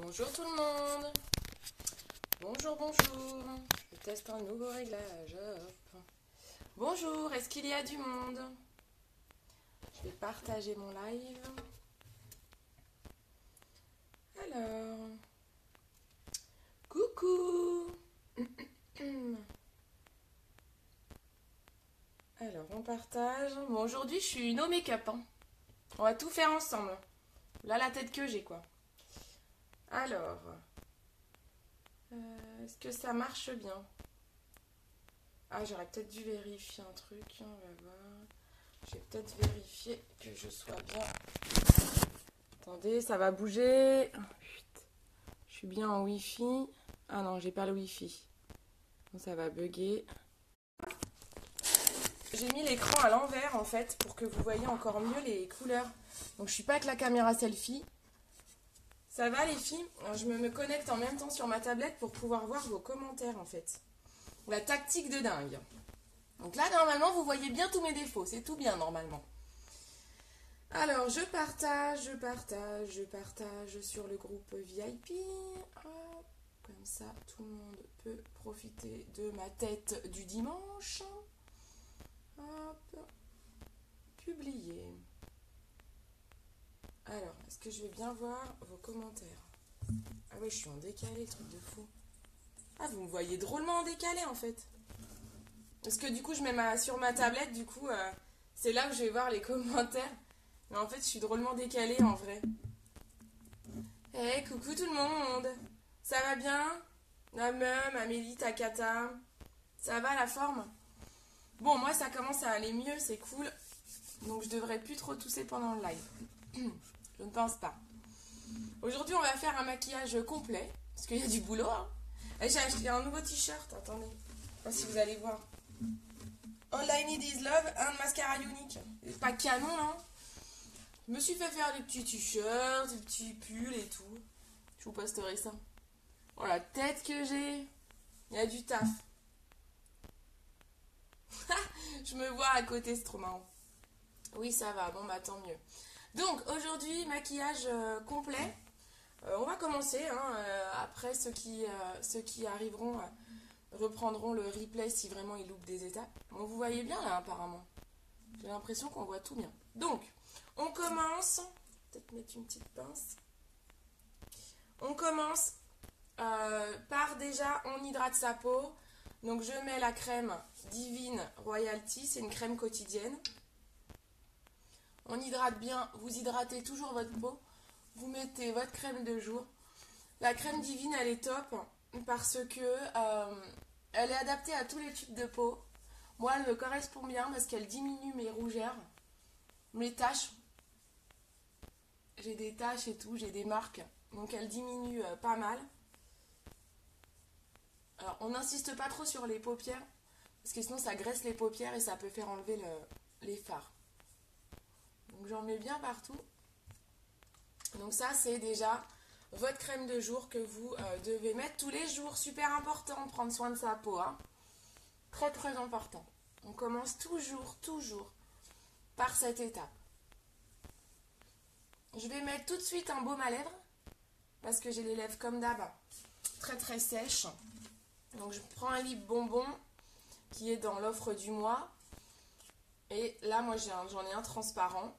Bonjour tout le monde. Bonjour, bonjour. Je teste un nouveau réglage. Hop. Bonjour, est-ce qu'il y a du monde? Je vais partager mon live. Alors, coucou. Alors, on partage. Bon, aujourd'hui, je suis no make-up. On va tout faire ensemble. Là, la tête que j'ai, quoi. Alors, est-ce que ça marche bien? Ah, j'aurais peut-être dû vérifier un truc. On va voir. J'ai peut-être vérifié que je sois bien. Attendez, ça va bouger. Je suis bien en Wi-Fi. Ah non, j'ai pas le Wi-Fi. Donc ça va bugger. J'ai mis l'écran à l'envers en fait pour que vous voyez encore mieux les couleurs. Donc je suis pas avec la caméra selfie. Ça va les filles? Alors, je me connecte en même temps sur ma tablette pour pouvoir voir vos commentaires en fait. La tactique de dingue. Donc là normalement vous voyez bien tous mes défauts. C'est tout bien normalement. Alors je partage sur le groupe VIP. Hop, comme ça tout le monde peut profiter de ma tête du dimanche. Hop, publier. Alors, est-ce que je vais bien voir vos commentaires? Ah oui, je suis en décalé, truc de fou. Ah, vous me voyez drôlement en décalé en fait. Parce que du coup, je mets sur ma tablette, du coup, c'est là où je vais voir les commentaires. Mais en fait, je suis drôlement décalée en vrai. Hey, coucou tout le monde. Ça va bien? Namum, Amélie, Takata. Ça va la forme? Bon, moi, ça commence à aller mieux, c'est cool. Donc, je devrais plus trop tousser pendant le live. Je ne pense pas. Aujourd'hui, on va faire un maquillage complet. Parce qu'il y a du boulot. Hein. Et j'ai acheté un nouveau t-shirt. Attendez. Je sais pas si vous allez voir. All I Need Is Love, un mascara unique. C'est pas canon, hein. Je me suis fait faire des petits t-shirts, des petits pulls et tout. Je vous posterai ça. Oh, la tête que j'ai. Il y a du taf. Je me vois à côté, c'est trop marrant. Oui, ça va. Bon, bah tant mieux. Donc, aujourd'hui, maquillage complet. On va commencer. Hein, après, ceux qui arriveront reprendront le replay si vraiment ils loupent des étapes. Bon, vous voyez bien là, apparemment. J'ai l'impression qu'on voit tout bien. Donc, on commence. Peut-être mettre une petite pince. On commence par déjà, on hydrate sa peau. Donc, je mets la crème Divine Royalty. C'est une crème quotidienne. On hydrate bien. Vous hydratez toujours votre peau. Vous mettez votre crème de jour. La crème Divine, elle est top parce que elle est adaptée à tous les types de peau. Moi, elle me correspond bien parce qu'elle diminue mes rougeurs, mes taches. J'ai des taches et tout, j'ai des marques. Donc, elle diminue pas mal. Alors, on n'insiste pas trop sur les paupières parce que sinon, ça graisse les paupières et ça peut faire enlever les fards. Donc, j'en mets bien partout. Donc ça, c'est déjà votre crème de jour que vous devez mettre tous les jours. Super important de prendre soin de sa peau. Hein. Très, très important. On commence toujours par cette étape. Je vais mettre tout de suite un baume à lèvres parce que j'ai les lèvres comme d'hab, très, très sèches. Donc, je prends un lip bonbon qui est dans l'offre du mois. Et là, moi, j'en ai un transparent.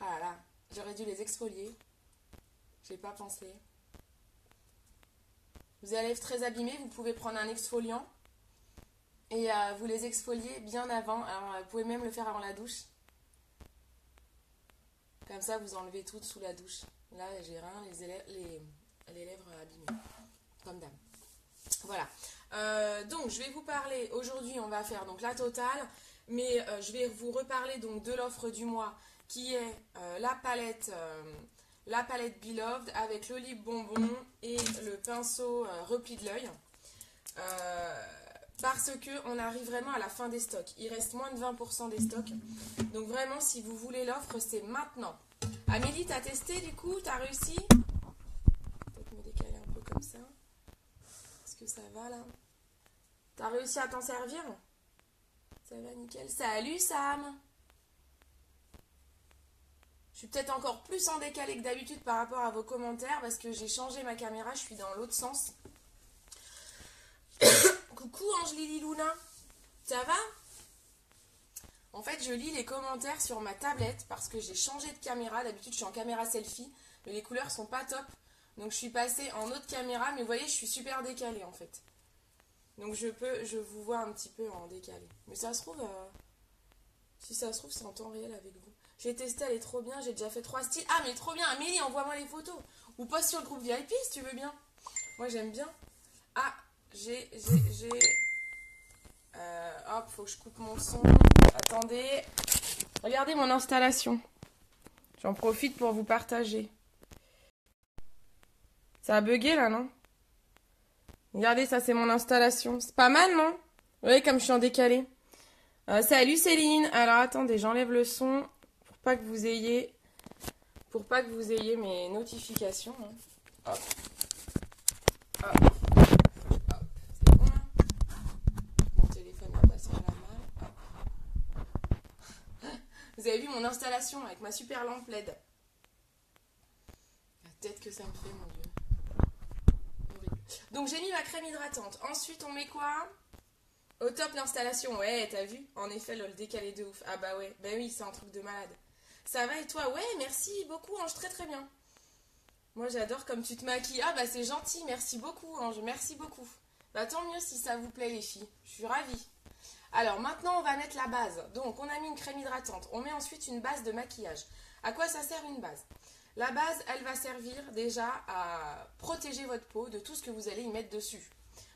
Ah là là, j'aurais dû les exfolier. J'ai pas pensé. Vous avez les lèvres très abîmées, vous pouvez prendre un exfoliant et vous les exfoliez bien avant. Alors, vous pouvez même le faire avant la douche. Comme ça, vous enlevez tout sous la douche. Là, j'ai rien, les lèvres abîmées. Comme d'hab. Voilà. Donc, je vais vous parler. Aujourd'hui, on va faire donc la totale. Mais je vais vous reparler donc de l'offre du mois qui est la palette Beloved avec le lip bonbon et le pinceau repli de l'œil. Parce qu'on arrive vraiment à la fin des stocks. Il reste moins de 20% des stocks. Donc vraiment, si vous voulez l'offre, c'est maintenant. Amélie, t'as testé du coup? T'as réussi? Peut-être me décaler un peu comme ça. Est-ce que ça va là? T'as réussi à t'en servir? Ça va nickel. Salut Sam! Je suis peut-être encore plus en décalé que d'habitude par rapport à vos commentaires parce que j'ai changé ma caméra, je suis dans l'autre sens. Coucou Angeli Luna, ça va? En fait, je lis les commentaires sur ma tablette parce que j'ai changé de caméra. D'habitude, je suis en caméra selfie, mais les couleurs sont pas top. Donc, je suis passée en autre caméra, mais vous voyez, je suis super décalée en fait. Donc, je vous vois un petit peu en décalé. Mais ça se trouve, si ça se trouve, c'est en temps réel avec vous. J'ai testé, elle est trop bien, j'ai déjà fait 3 styles. Ah, mais trop bien, Amélie, envoie-moi les photos. Ou poste sur le groupe VIP si tu veux bien. Moi, j'aime bien. Ah, hop, faut que je coupe mon son. Attendez. Regardez mon installation. J'en profite pour vous partager. Ça a bugué là, non? Regardez, ça c'est mon installation. C'est pas mal, non? Vous voyez comme je suis en décalé. Salut Céline. Alors attendez, j'enlève le son pour pas que vous ayez mes notifications. Hein. Hop. Hop. Hop. C'est bon là? Mon téléphone va passer à la main. Hop. Vous avez vu mon installation avec ma super lampe LED. La tête que ça me fait, mon Dieu. Horrible. Donc j'ai mis ma crème hydratante. Ensuite on met quoi? Au top l'installation. Ouais, t'as vu? En effet, le décalé de ouf. Ah bah ouais. Ben oui, c'est un truc de malade. Ça va et toi? Ouais, merci beaucoup Ange, très très bien. Moi j'adore comme tu te maquilles. Ah bah c'est gentil, merci beaucoup Ange, merci beaucoup. Bah tant mieux si ça vous plaît les filles, je suis ravie. Alors maintenant on va mettre la base. Donc on a mis une crème hydratante, on met ensuite une base de maquillage. À quoi ça sert une base? La base, elle va servir déjà à protéger votre peau de tout ce que vous allez y mettre dessus.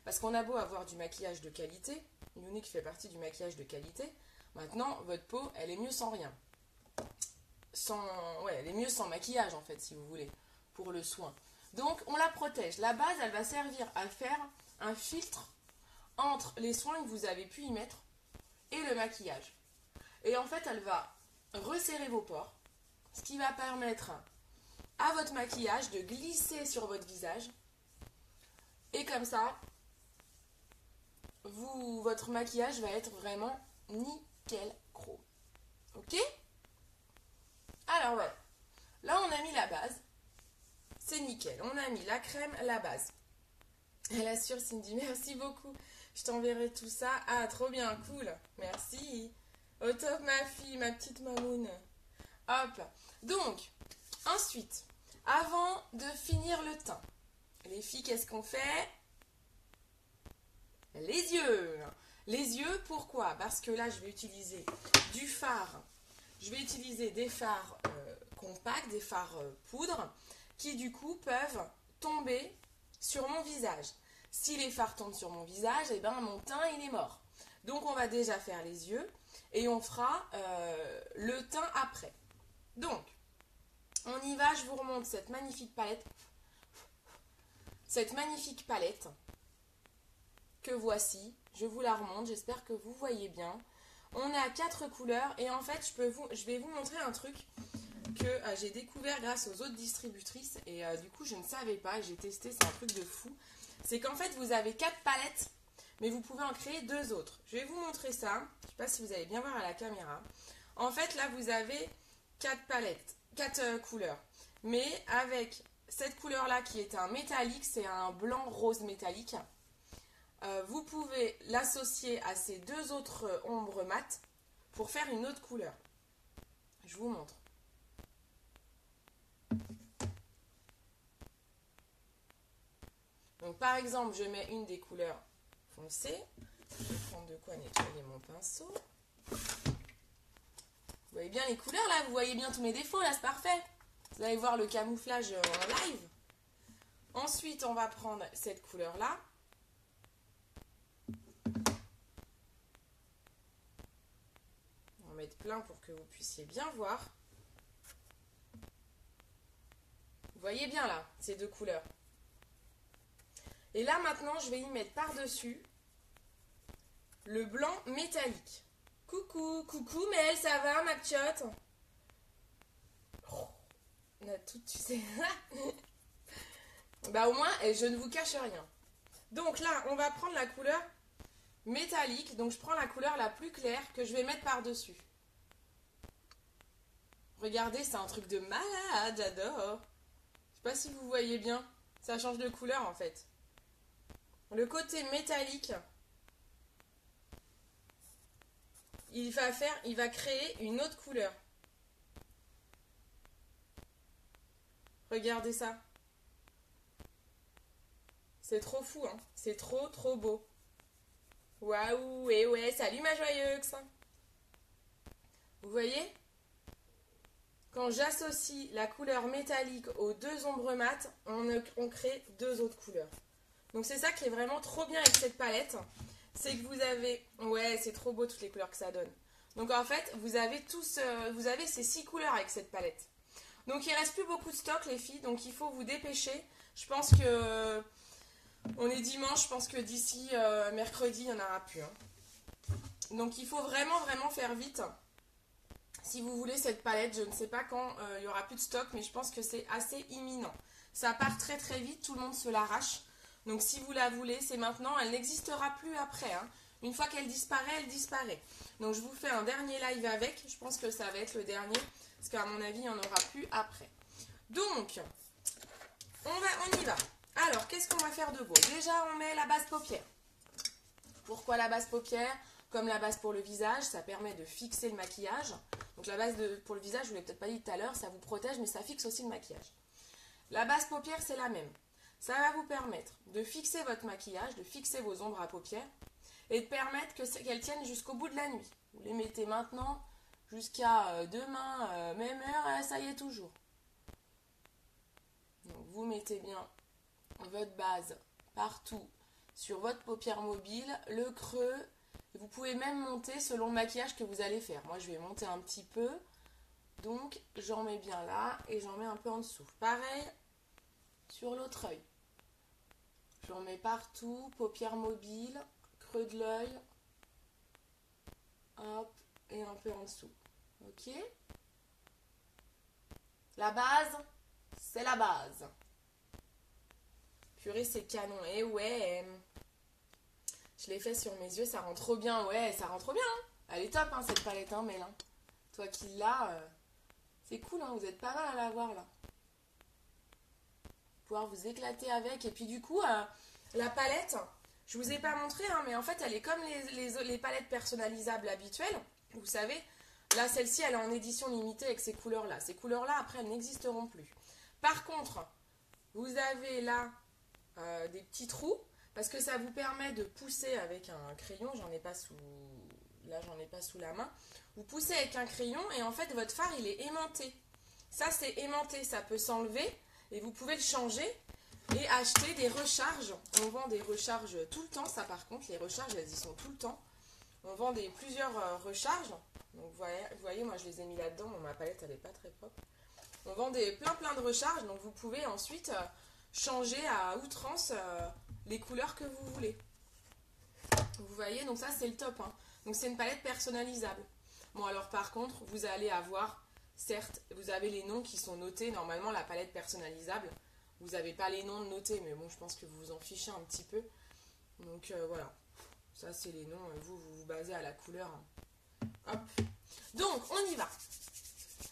Parce qu'on a beau avoir du maquillage de qualité, Unique fait partie du maquillage de qualité, maintenant votre peau elle est mieux sans rien. Elle est mieux sans maquillage en fait si vous voulez, pour le soin. Donc on la protège. La base elle va servir à faire un filtre entre les soins que vous avez pu y mettre et le maquillage. Et en fait elle va resserrer vos pores, ce qui va permettre à votre maquillage de glisser sur votre visage. Et comme ça, votre maquillage va être vraiment nickel chrome. Ok? Alors voilà, là on a mis la base, c'est nickel, on a mis la crème, la base. Elle assure Cindy, merci beaucoup, je t'enverrai tout ça. Ah trop bien, cool, merci. Au top ma fille, ma petite mamoune. Hop, donc, ensuite, avant de finir le teint, les filles qu'est-ce qu'on fait? Les yeux. Les yeux, pourquoi? Parce que là je vais utiliser du fard. Je vais utiliser des fards compacts, des fards poudre, qui du coup peuvent tomber sur mon visage. Si les fards tombent sur mon visage, eh ben mon teint il est mort. Donc on va déjà faire les yeux et on fera le teint après. Donc, on y va, je vous remonte cette magnifique palette. Cette magnifique palette que voici. Je vous la remonte, j'espère que vous voyez bien. On a 4 couleurs et en fait je vais vous montrer un truc que j'ai découvert grâce aux autres distributrices et du coup je ne savais pas et j'ai testé, c'est un truc de fou. C'est qu'en fait vous avez 4 palettes mais vous pouvez en créer 2 autres. Je vais vous montrer ça, je ne sais pas si vous allez bien voir à la caméra. En fait là vous avez 4 palettes, 4 couleurs mais avec cette couleur là qui est un métallique, c'est un blanc rose métallique. Vous pouvez l'associer à ces 2 autres ombres mates pour faire une autre couleur. Je vous montre. Donc par exemple, je mets une des couleurs foncées. Je vais prendre de quoi nettoyer mon pinceau. Vous voyez bien les couleurs là? Vous voyez bien tous mes défauts là, c'est parfait. Vous allez voir le camouflage en live. Ensuite, on va prendre cette couleur là. Mettre plein pour que vous puissiez bien voir. Vous voyez bien là, ces 2 couleurs. Et là maintenant, je vais y mettre par-dessus le blanc métallique. Coucou, coucou Mel, ça va ma p'tiote? On a tout, tu sais. Bah au moins, je ne vous cache rien. Donc là, on va prendre la couleur métallique. Donc je prends la couleur la plus claire que je vais mettre par-dessus. Regardez, c'est un truc de malade, j'adore. Je sais pas si vous voyez bien. Ça change de couleur en fait. Le côté métallique, il va créer une autre couleur. Regardez ça. C'est trop fou, hein. C'est trop beau. Waouh, et ouais, salut ma joyeuse. Vous voyez? Quand j'associe la couleur métallique aux deux ombres mates, on crée deux autres couleurs. Donc c'est ça qui est vraiment trop bien avec cette palette. C'est que vous avez... Ouais, c'est trop beau toutes les couleurs que ça donne. Donc en fait, vous avez ces 6 couleurs avec cette palette. Donc il ne reste plus beaucoup de stock les filles, donc il faut vous dépêcher. Je pense que... On est dimanche, je pense que d'ici mercredi, il n'y en aura plus. Hein. Donc il faut vraiment faire vite. Si vous voulez cette palette, je ne sais pas quand il n'y aura plus de stock, mais je pense que c'est assez imminent. Ça part très vite, tout le monde se l'arrache. Donc si vous la voulez, c'est maintenant, elle n'existera plus après. Hein. Une fois qu'elle disparaît, elle disparaît. Donc je vous fais un dernier live avec, je pense que ça va être le dernier, parce qu'à mon avis, il n'y en aura plus après. Donc, on y va. Alors, qu'est-ce qu'on va faire de beau? Déjà, on met la base paupière. Pourquoi la base paupière? Comme la base pour le visage, ça permet de fixer le maquillage. Donc la base pour le visage, je ne vous l'ai peut-être pas dit tout à l'heure, ça vous protège, mais ça fixe aussi le maquillage. La base paupière, c'est la même. Ça va vous permettre de fixer votre maquillage, de fixer vos ombres à paupières, et de permettre qu'elles tiennent jusqu'au bout de la nuit. Vous les mettez maintenant jusqu'à demain, même heure, ça y est toujours. Donc vous mettez bien votre base partout sur votre paupière mobile, le creux. Vous pouvez même monter selon le maquillage que vous allez faire. Moi, je vais monter un petit peu. Donc, j'en mets bien là et j'en mets un peu en dessous. Pareil sur l'autre œil. J'en mets partout, paupière mobile, creux de l'œil. Hop, et un peu en dessous. Ok? La base, c'est la base. Purée, c'est canon. Et ouais. Je l'ai fait sur mes yeux, ça rend trop bien. Ouais, ça rend trop bien. Hein. Elle est top, hein, cette palette, hein, Mel. Hein. Toi qui l'as, c'est cool, hein, vous êtes pas mal à l'avoir, là. Pouvoir vous éclater avec. Et puis, du coup, la palette, je vous ai pas montré, hein, mais en fait, elle est comme les palettes personnalisables habituelles. Vous savez, là, celle-ci, elle est en édition limitée avec ces couleurs-là. Ces couleurs-là, après, elles n'existeront plus. Par contre, vous avez là des petits trous. Parce que ça vous permet de pousser avec un crayon, j'en ai pas sous la main. Vous poussez avec un crayon et en fait votre fard il est aimanté. Ça c'est aimanté, ça peut s'enlever et vous pouvez le changer et acheter des recharges. On vend des recharges tout le temps, ça par contre, les recharges elles y sont tout le temps. On vend plusieurs recharges. Donc vous voyez, moi je les ai mis là-dedans, ma palette elle est pas très propre. On vend plein de recharges, donc vous pouvez ensuite changer à outrance les couleurs que vous voulez. Vous voyez, donc ça c'est le top. Hein. Donc c'est une palette personnalisable. Bon alors par contre, vous allez avoir, certes, vous avez les noms qui sont notés. Normalement la palette personnalisable, vous n'avez pas les noms notés, mais bon je pense que vous vous en fichez un petit peu. Donc voilà, ça c'est les noms, vous vous basez à la couleur. Hein. Hop. Donc on y va.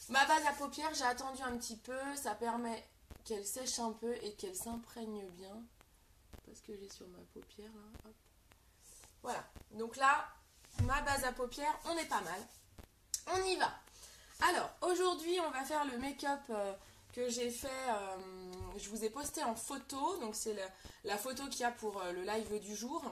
Ma base à paupières, j'ai attendu un petit peu, ça permet qu'elle sèche un peu et qu'elle s'imprègne bien. Parce que j'ai sur ma paupière là. Hop. Voilà. Donc là, ma base à paupières, on est pas mal. On y va. Alors, aujourd'hui, on va faire le make-up que j'ai fait. Je vous ai posté en photo. Donc, c'est la photo qu'il y a pour le live du jour.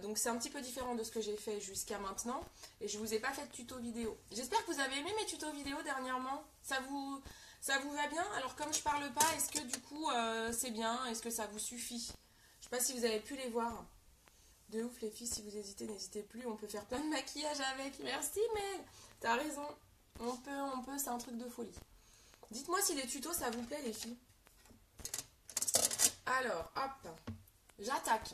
Donc, c'est un petit peu différent de ce que j'ai fait jusqu'à maintenant. Et je vous ai pas fait de tuto vidéo. J'espère que vous avez aimé mes tutos vidéo dernièrement. Ça vous va bien? Alors comme je parle pas, est-ce que du coup c'est bien? Est-ce que ça vous suffit? Je sais pas si vous avez pu les voir. De ouf les filles, si vous hésitez, n'hésitez plus. On peut faire plein de maquillage avec. Merci Mel. T'as raison. On peut, c'est un truc de folie. Dites-moi si les tutos ça vous plaît les filles. Alors, hop. J'attaque.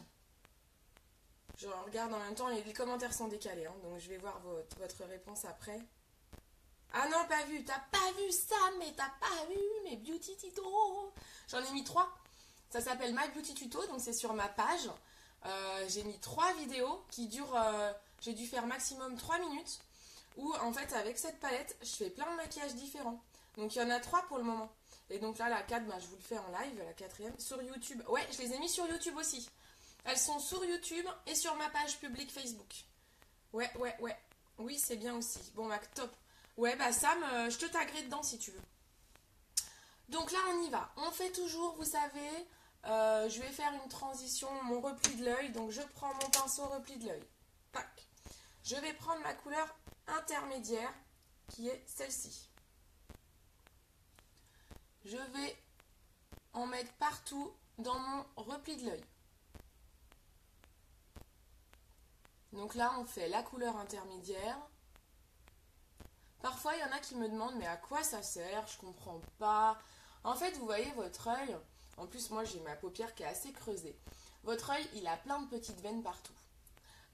Je regarde en même temps, les commentaires sont décalés. Hein, donc je vais voir votre réponse après. Ah non, pas vu. T'as pas vu ça, mais t'as pas vu mes beauty tutos. J'en ai mis 3. Ça s'appelle My Beauty Tuto, donc c'est sur ma page. J'ai mis 3 vidéos qui durent... j'ai dû faire maximum 3 minutes. où en fait avec cette palette, je fais plein de maquillages différents. Donc il y en a 3 pour le moment. Et donc là, la 4, bah, je vous le fais en live, la 4e, sur YouTube. Ouais, je les ai mis sur YouTube aussi. Elles sont sur YouTube et sur ma page publique Facebook. Ouais. Oui, c'est bien aussi. Bon, bah, top. Ouais, bah Sam, je te taguerai dedans si tu veux. Donc là, on y va. On fait toujours, vous savez, je vais faire une transition, mon repli de l'œil. Donc je prends mon pinceau repli de l'œil. Tac. Je vais prendre ma couleur intermédiaire, qui est celle-ci. Je vais en mettre partout dans mon repli de l'œil. Donc là, on fait la couleur intermédiaire. Parfois, il y en a qui me demandent, mais à quoi ça sert? Je comprends pas. En fait, vous voyez votre œil. En plus, moi, j'ai ma paupière qui est assez creusée. Votre œil, il a plein de petites veines partout.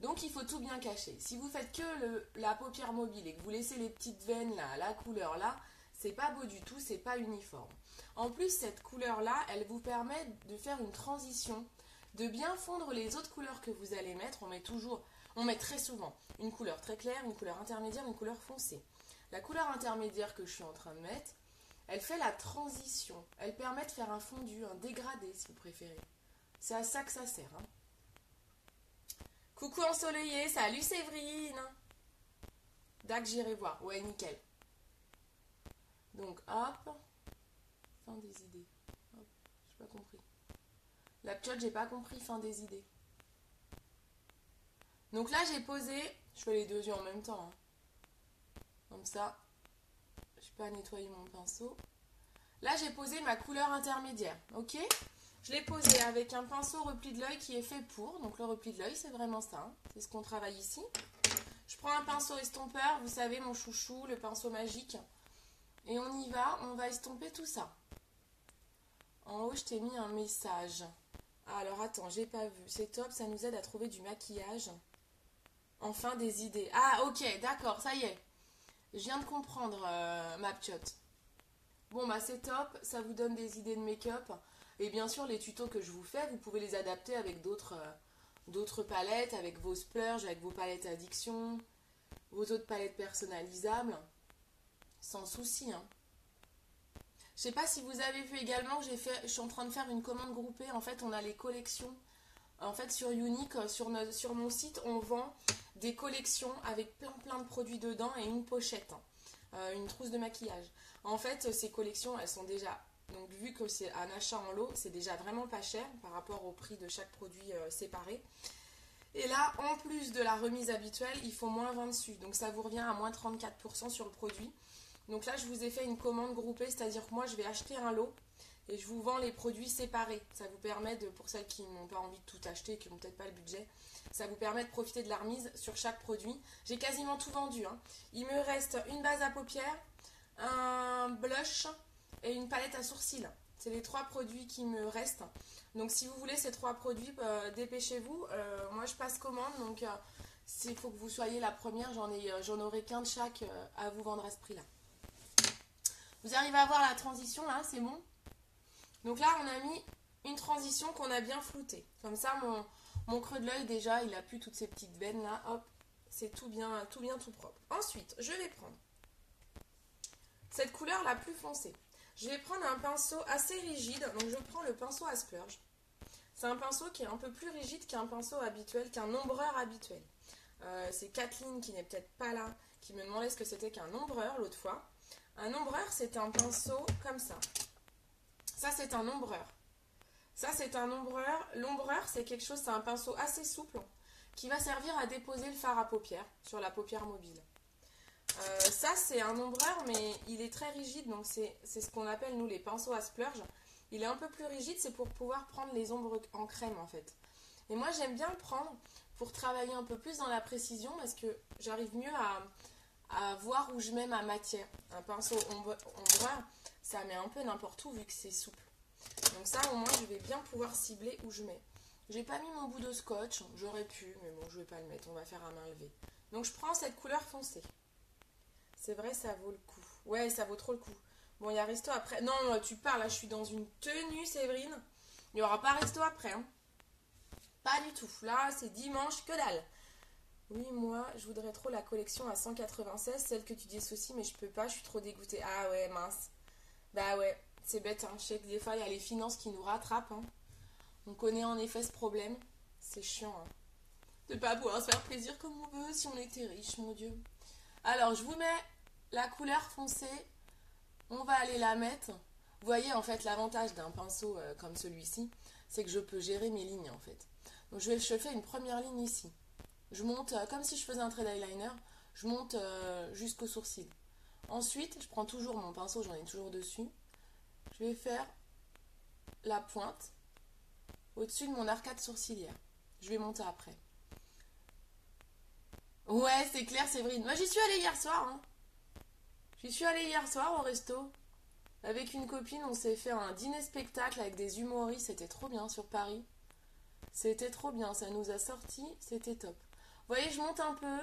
Donc, il faut tout bien cacher. Si vous faites que la paupière mobile et que vous laissez les petites veines là, la couleur là, c'est pas beau du tout, c'est pas uniforme. En plus, cette couleur-là, elle vous permet de faire une transition, de bien fondre les autres couleurs que vous allez mettre. On met très souvent une couleur très claire, une couleur intermédiaire, une couleur foncée. La couleur intermédiaire que je suis en train de mettre, elle fait la transition. Elle permet de faire un fondu, un dégradé si vous préférez. C'est à ça que ça sert. Hein. Coucou ensoleillé, salut Séverine. Dac, j'irai voir. Ouais, nickel. Donc, hop. Fin des idées. Hop, j'ai pas compris. La piote, j'ai pas compris. Fin des idées. Donc là, j'ai posé. Je fais les deux yeux en même temps. Hein. Comme ça. Je n'ai pas nettoyé mon pinceau. Là, j'ai posé ma couleur intermédiaire. Ok? Je l'ai posé avec un pinceau repli de l'œil qui est fait pour. Donc le repli de l'œil, c'est vraiment ça. Hein. C'est ce qu'on travaille ici. Je prends un pinceau estompeur. Vous savez, mon chouchou, le pinceau magique. Et on y va. On va estomper tout ça. En haut, je t'ai mis un message. Alors, attends, j'ai pas vu. C'est top, ça nous aide à trouver du maquillage. Enfin, des idées. Ah, ok, d'accord, ça y est. Je viens de comprendre, ma piote. Bon, bah, c'est top. Ça vous donne des idées de make-up. Et bien sûr, les tutos que je vous fais, vous pouvez les adapter avec d'autres palettes, avec vos splurges, avec vos palettes addiction, vos autres palettes personnalisables. Sans souci, hein. Je sais pas si vous avez vu également, je suis en train de faire une commande groupée. En fait, on a les collections. En fait, sur Unique, sur mon site, on vend des collections avec plein de produits dedans et une pochette, une trousse de maquillage. En fait, ces collections, elles sont déjà, donc vu que c'est un achat en lot, c'est déjà vraiment pas cher par rapport au prix de chaque produit séparé. Et là, en plus de la remise habituelle, il faut moins 20 dessus. Donc ça vous revient à moins 34% sur le produit. Donc là, je vous ai fait une commande groupée, c'est-à-dire que moi, je vais acheter un lot et je vous vends les produits séparés. Ça vous permet, pour celles qui n'ont pas envie de tout acheter, qui n'ont peut-être pas le budget, ça vous permet de profiter de la remise sur chaque produit. J'ai quasiment tout vendu. Hein. Il me reste une base à paupières, un blush et une palette à sourcils. C'est les 3 produits qui me restent. Donc si vous voulez ces 3 produits, dépêchez-vous. Moi, je passe commande, donc il faut que vous soyez la première. J'en aurai qu'un de chaque à vous vendre à ce prix-là. Vous arrivez à voir la transition là, c'est bon? Donc là, on a mis une transition qu'on a bien floutée. Comme ça, mon creux de l'œil, déjà, il a plus toutes ces petites veines là. Hop, c'est tout bien, tout propre. Ensuite, je vais prendre cette couleur la plus foncée. Je vais prendre un pinceau assez rigide. Donc, je prends le pinceau à splurge. C'est un pinceau qui est un peu plus rigide qu'un pinceau habituel, qu'un ombreur habituel. C'est Kathleen, qui n'est peut-être pas là, qui me demandait ce que c'était qu'un ombreur l'autre fois. Un ombreur, c'est un pinceau comme ça. Ça, c'est un ombreur. Ça, c'est un ombreur. L'ombreur, c'est quelque chose, c'est un pinceau assez souple qui va servir à déposer le fard à paupières sur la paupière mobile. Ça, c'est un ombreur, mais il est très rigide, donc c'est ce qu'on appelle, nous, les pinceaux à splurge. Il est un peu plus rigide, c'est pour pouvoir prendre les ombres en crème, en fait. Et moi, j'aime bien le prendre pour travailler un peu plus dans la précision, parce que j'arrive mieux à voir où je mets ma matière. Un pinceau ombreur, ça met un peu n'importe où vu que c'est souple. Donc ça, au moins, je vais bien pouvoir cibler où je mets. J'ai pas mis mon bout de scotch, j'aurais pu, mais bon, je vais pas le mettre, on va faire à main levée. Donc je prends cette couleur foncée. C'est vrai, ça vaut le coup. Ouais, ça vaut trop le coup. Bon, il y a resto après. Non, tu parles, là, je suis dans une tenue, Séverine. Il n'y aura pas resto après, hein. Pas du tout. Là, c'est dimanche, que dalle. Oui, moi, je voudrais trop la collection à 196, celle que tu dis aussi, mais je peux pas, je suis trop dégoûtée. Ah ouais, mince. Bah ouais, c'est bête, hein. Je sais que des fois, il y a les finances qui nous rattrapent, hein. On connaît en effet ce problème. C'est chiant, hein. De pas pouvoir se faire plaisir comme on veut si on était riche, mon Dieu. Alors, je vous mets la couleur foncée. On va aller la mettre. Vous voyez, en fait, l'avantage d'un pinceau comme celui-ci, c'est que je peux gérer mes lignes, en fait. Donc, je fais une première ligne ici. Je monte, comme si je faisais un trait d'eyeliner, je monte jusqu'au sourcil. Ensuite, je prends toujours mon pinceau, j'en ai toujours dessus. Je vais faire la pointe au-dessus de mon arcade sourcilière. Je vais monter après. Ouais, c'est clair, Séverine. Moi, j'y suis allée hier soir, hein. J'y suis allée hier soir au resto. Avec une copine, on s'est fait un dîner-spectacle avec des humoristes. C'était trop bien sur Paris. C'était trop bien, ça nous a sorti, c'était top. Vous voyez, je monte un peu.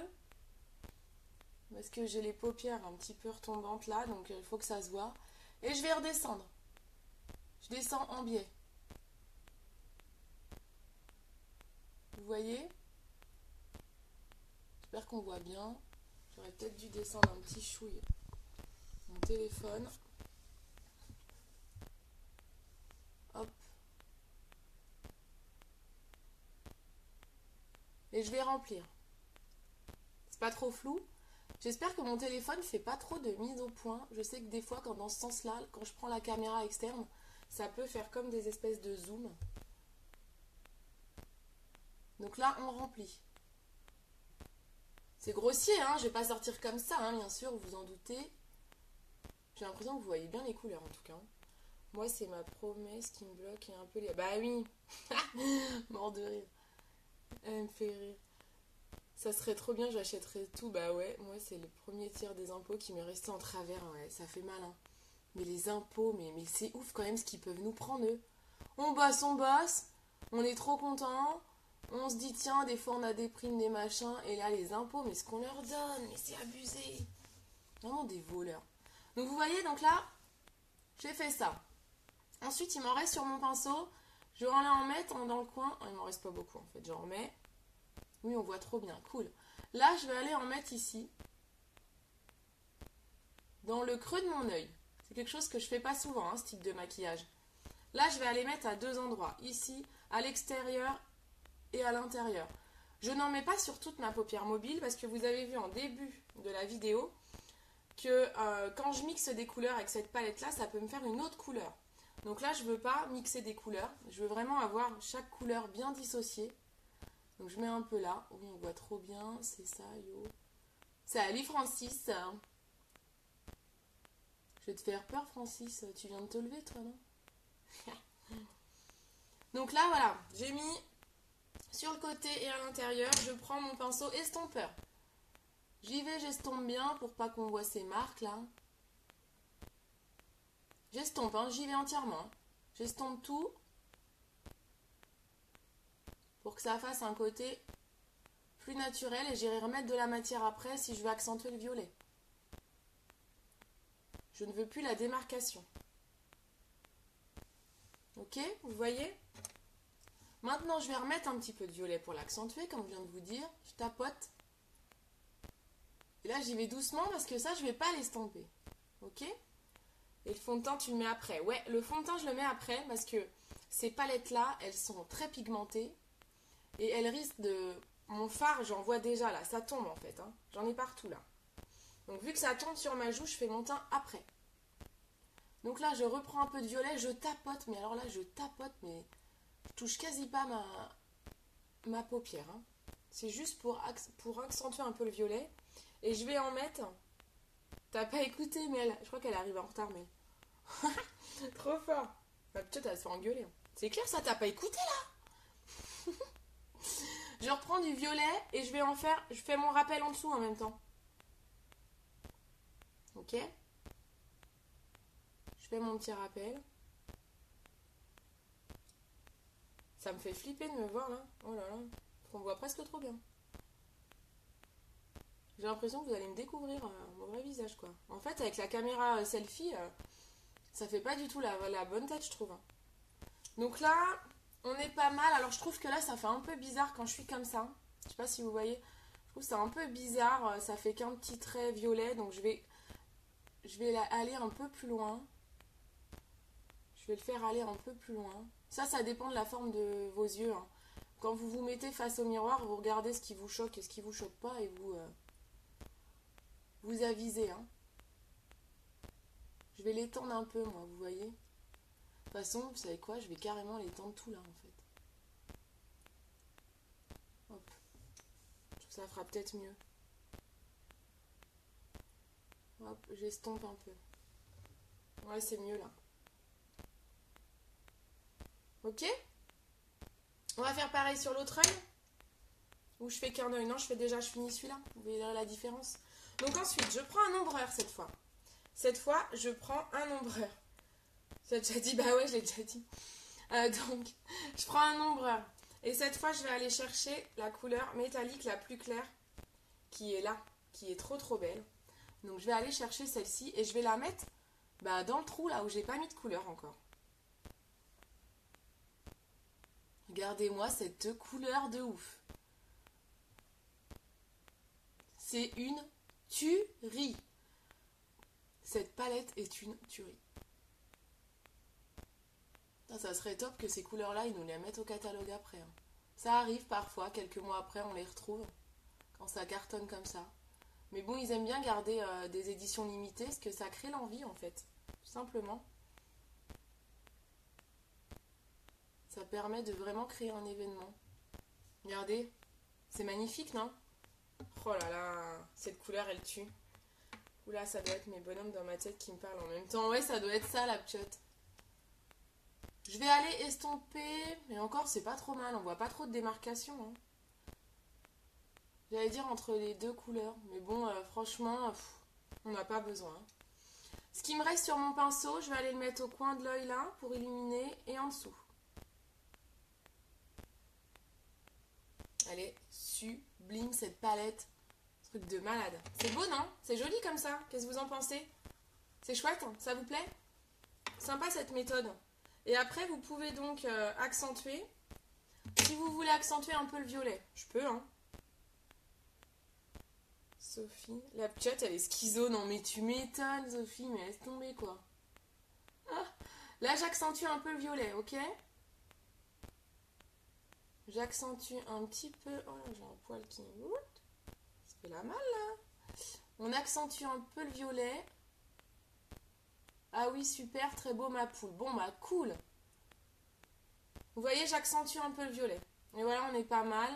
Parce que j'ai les paupières un petit peu retombantes là, donc il faut que ça se voit. Et je vais redescendre. Je descends en biais. Vous voyez? J'espère qu'on voit bien. J'aurais peut-être dû descendre un petit chouille mon téléphone. Hop. Et je vais remplir. C'est pas trop flou. J'espère que mon téléphone fait pas trop de mise au point. Je sais que des fois, quand dans ce sens-là, quand je prends la caméra externe, ça peut faire comme des espèces de zoom. Donc là, on remplit. C'est grossier, hein, je vais pas sortir comme ça, hein, bien sûr, vous vous en doutez. J'ai l'impression que vous voyez bien les couleurs, en tout cas. Moi, c'est ma promesse qui me bloque et un peu les... Bah oui. Mort de rire. Elle me fait rire. Ça serait trop bien, j'achèterais tout. Bah ouais, moi, c'est le premier tiers des impôts qui m'est resté en travers. Ouais, ça fait mal, hein. Mais les impôts, mais c'est ouf quand même ce qu'ils peuvent nous prendre, eux. On bosse, on est trop content. On se dit, tiens, des fois on a des primes, des machins, et là les impôts, mais ce qu'on leur donne, mais c'est abusé. Vraiment des voleurs. Donc vous voyez, donc là, j'ai fait ça. Ensuite, il m'en reste sur mon pinceau. Je vais en mettre dans le coin. Oh, il m'en reste pas beaucoup en fait, j'en remets. Oui, on voit trop bien, cool. Là, je vais aller en mettre ici. Dans le creux de mon œil. C'est quelque chose que je fais pas souvent, hein, ce type de maquillage. Là, je vais aller mettre à deux endroits. Ici, à l'extérieur et à l'intérieur. Je n'en mets pas sur toute ma paupière mobile parce que vous avez vu en début de la vidéo que quand je mixe des couleurs avec cette palette là, ça peut me faire une autre couleur. Donc là, je ne veux pas mixer des couleurs, je veux vraiment avoir chaque couleur bien dissociée. Donc je mets un peu là, oui on voit trop bien, c'est ça, yo. Salut Francis. Je vais te faire peur Francis, tu viens de te lever toi non? Donc là voilà, j'ai mis sur le côté et à l'intérieur, je prends mon pinceau estompeur. J'y vais, j'estompe bien pour pas qu'on voit ces marques là. J'estompe, hein, j'y vais entièrement. J'estompe tout pour que ça fasse un côté plus naturel et j'irai remettre de la matière après si je veux accentuer le violet. Je ne veux plus la démarcation. Ok, vous voyez? Maintenant, je vais remettre un petit peu de violet pour l'accentuer, comme je viens de vous dire. Je tapote. Et là, j'y vais doucement parce que ça, je ne vais pas l'estomper. Ok? Et le fond de teint, tu le mets après. Ouais, le fond de teint, je le mets après parce que ces palettes-là, elles sont très pigmentées. Et elles risquent de... Mon fard, j'en vois déjà là. Ça tombe en fait. Hein. J'en ai partout là. Donc, vu que ça tombe sur ma joue, je fais mon teint après. Donc là, je reprends un peu de violet. Je tapote. Mais alors là, je tapote. Mais je touche quasi pas ma paupière. Hein. C'est juste pour accentuer un peu le violet. Et je vais en mettre... T'as pas écouté, mais je crois qu'elle arrive en retard, mais... Trop fort. Ma petite, elle se fait engueuler. C'est clair, ça, t'as pas écouté, là? Je reprends du violet et je vais en faire... Je fais mon rappel en dessous en même temps. Ok? Je fais mon petit rappel. Ça me fait flipper de me voir, là. Oh là là. On me voit presque trop bien. J'ai l'impression que vous allez me découvrir mon vrai visage, quoi. En fait, avec la caméra selfie, ça fait pas du tout la bonne tête, je trouve. Donc là, on est pas mal. Alors, je trouve que là, ça fait un peu bizarre quand je suis comme ça. Je sais pas si vous voyez. Je trouve ça un peu bizarre, ça fait qu'un petit trait violet, donc je vais aller un peu plus loin. Je vais le faire aller un peu plus loin. Ça dépend de la forme de vos yeux, hein. Quand vous vous mettez face au miroir, vous regardez ce qui vous choque et ce qui vous choque pas et vous avisez, hein. Je vais l'étendre un peu, moi, vous voyez. De toute façon, vous savez quoi, je vais carrément l'étendre tout là, en fait. Hop. Je trouve que ça fera peut-être mieux. Hop, j'estompe un peu. Ouais, c'est mieux là. Ok? On va faire pareil sur l'autre œil. Ou je fais qu'un œil. Non, je finis celui-là. Vous verrez la différence. Donc ensuite, je prends un ombreur cette fois. Cette fois, je prends un ombreur. J'ai déjà dit, bah ouais, je l'ai déjà dit. Donc, je prends un ombreur. Et cette fois, je vais aller chercher la couleur métallique la plus claire qui est là, qui est trop trop belle. Donc, je vais aller chercher celle-ci et je vais la mettre dans le trou là où j'ai pas mis de couleur encore. Regardez-moi cette couleur de ouf. C'est une tuerie. Cette palette est une tuerie. Ça serait top que ces couleurs-là, ils nous les mettent au catalogue après, hein. Ça arrive parfois, quelques mois après, on les retrouve. Quand ça cartonne comme ça. Mais bon, ils aiment bien garder des éditions limitées, parce que ça crée l'envie, en fait. Tout simplement. Ça permet de vraiment créer un événement. Regardez. C'est magnifique, non? Oh là là, cette couleur, elle tue. Oula, ça doit être mes bonhommes dans ma tête qui me parlent en même temps. Ouais, ça doit être ça, la piote. Je vais aller estomper, mais encore, c'est pas trop mal. On voit pas trop de démarcation, hein. J'allais dire entre les deux couleurs. Mais bon, franchement, on n'a pas besoin, hein. Ce qui me reste sur mon pinceau, je vais aller le mettre au coin de l'œil là pour illuminer et en dessous. Elle est sublime cette palette. Truc de malade. C'est beau, non? C'est joli comme ça. Qu'est-ce que vous en pensez? C'est chouette, hein? Ça vous plaît? Sympa cette méthode. Et après, vous pouvez donc accentuer. Si vous voulez accentuer un peu le violet, je peux, hein. Sophie, la petite, elle est schizo. Non, mais tu m'étonnes, Sophie, mais laisse tomber, quoi. Ah, là, j'accentue un peu le violet, ok? J'accentue un petit peu. Oh là, j'ai un poil qui... Ça fait la malle, là. On accentue un peu le violet. Ah oui, super, très beau, ma poule. Bon, bah, cool. Vous voyez, j'accentue un peu le violet. Et voilà, on est pas mal.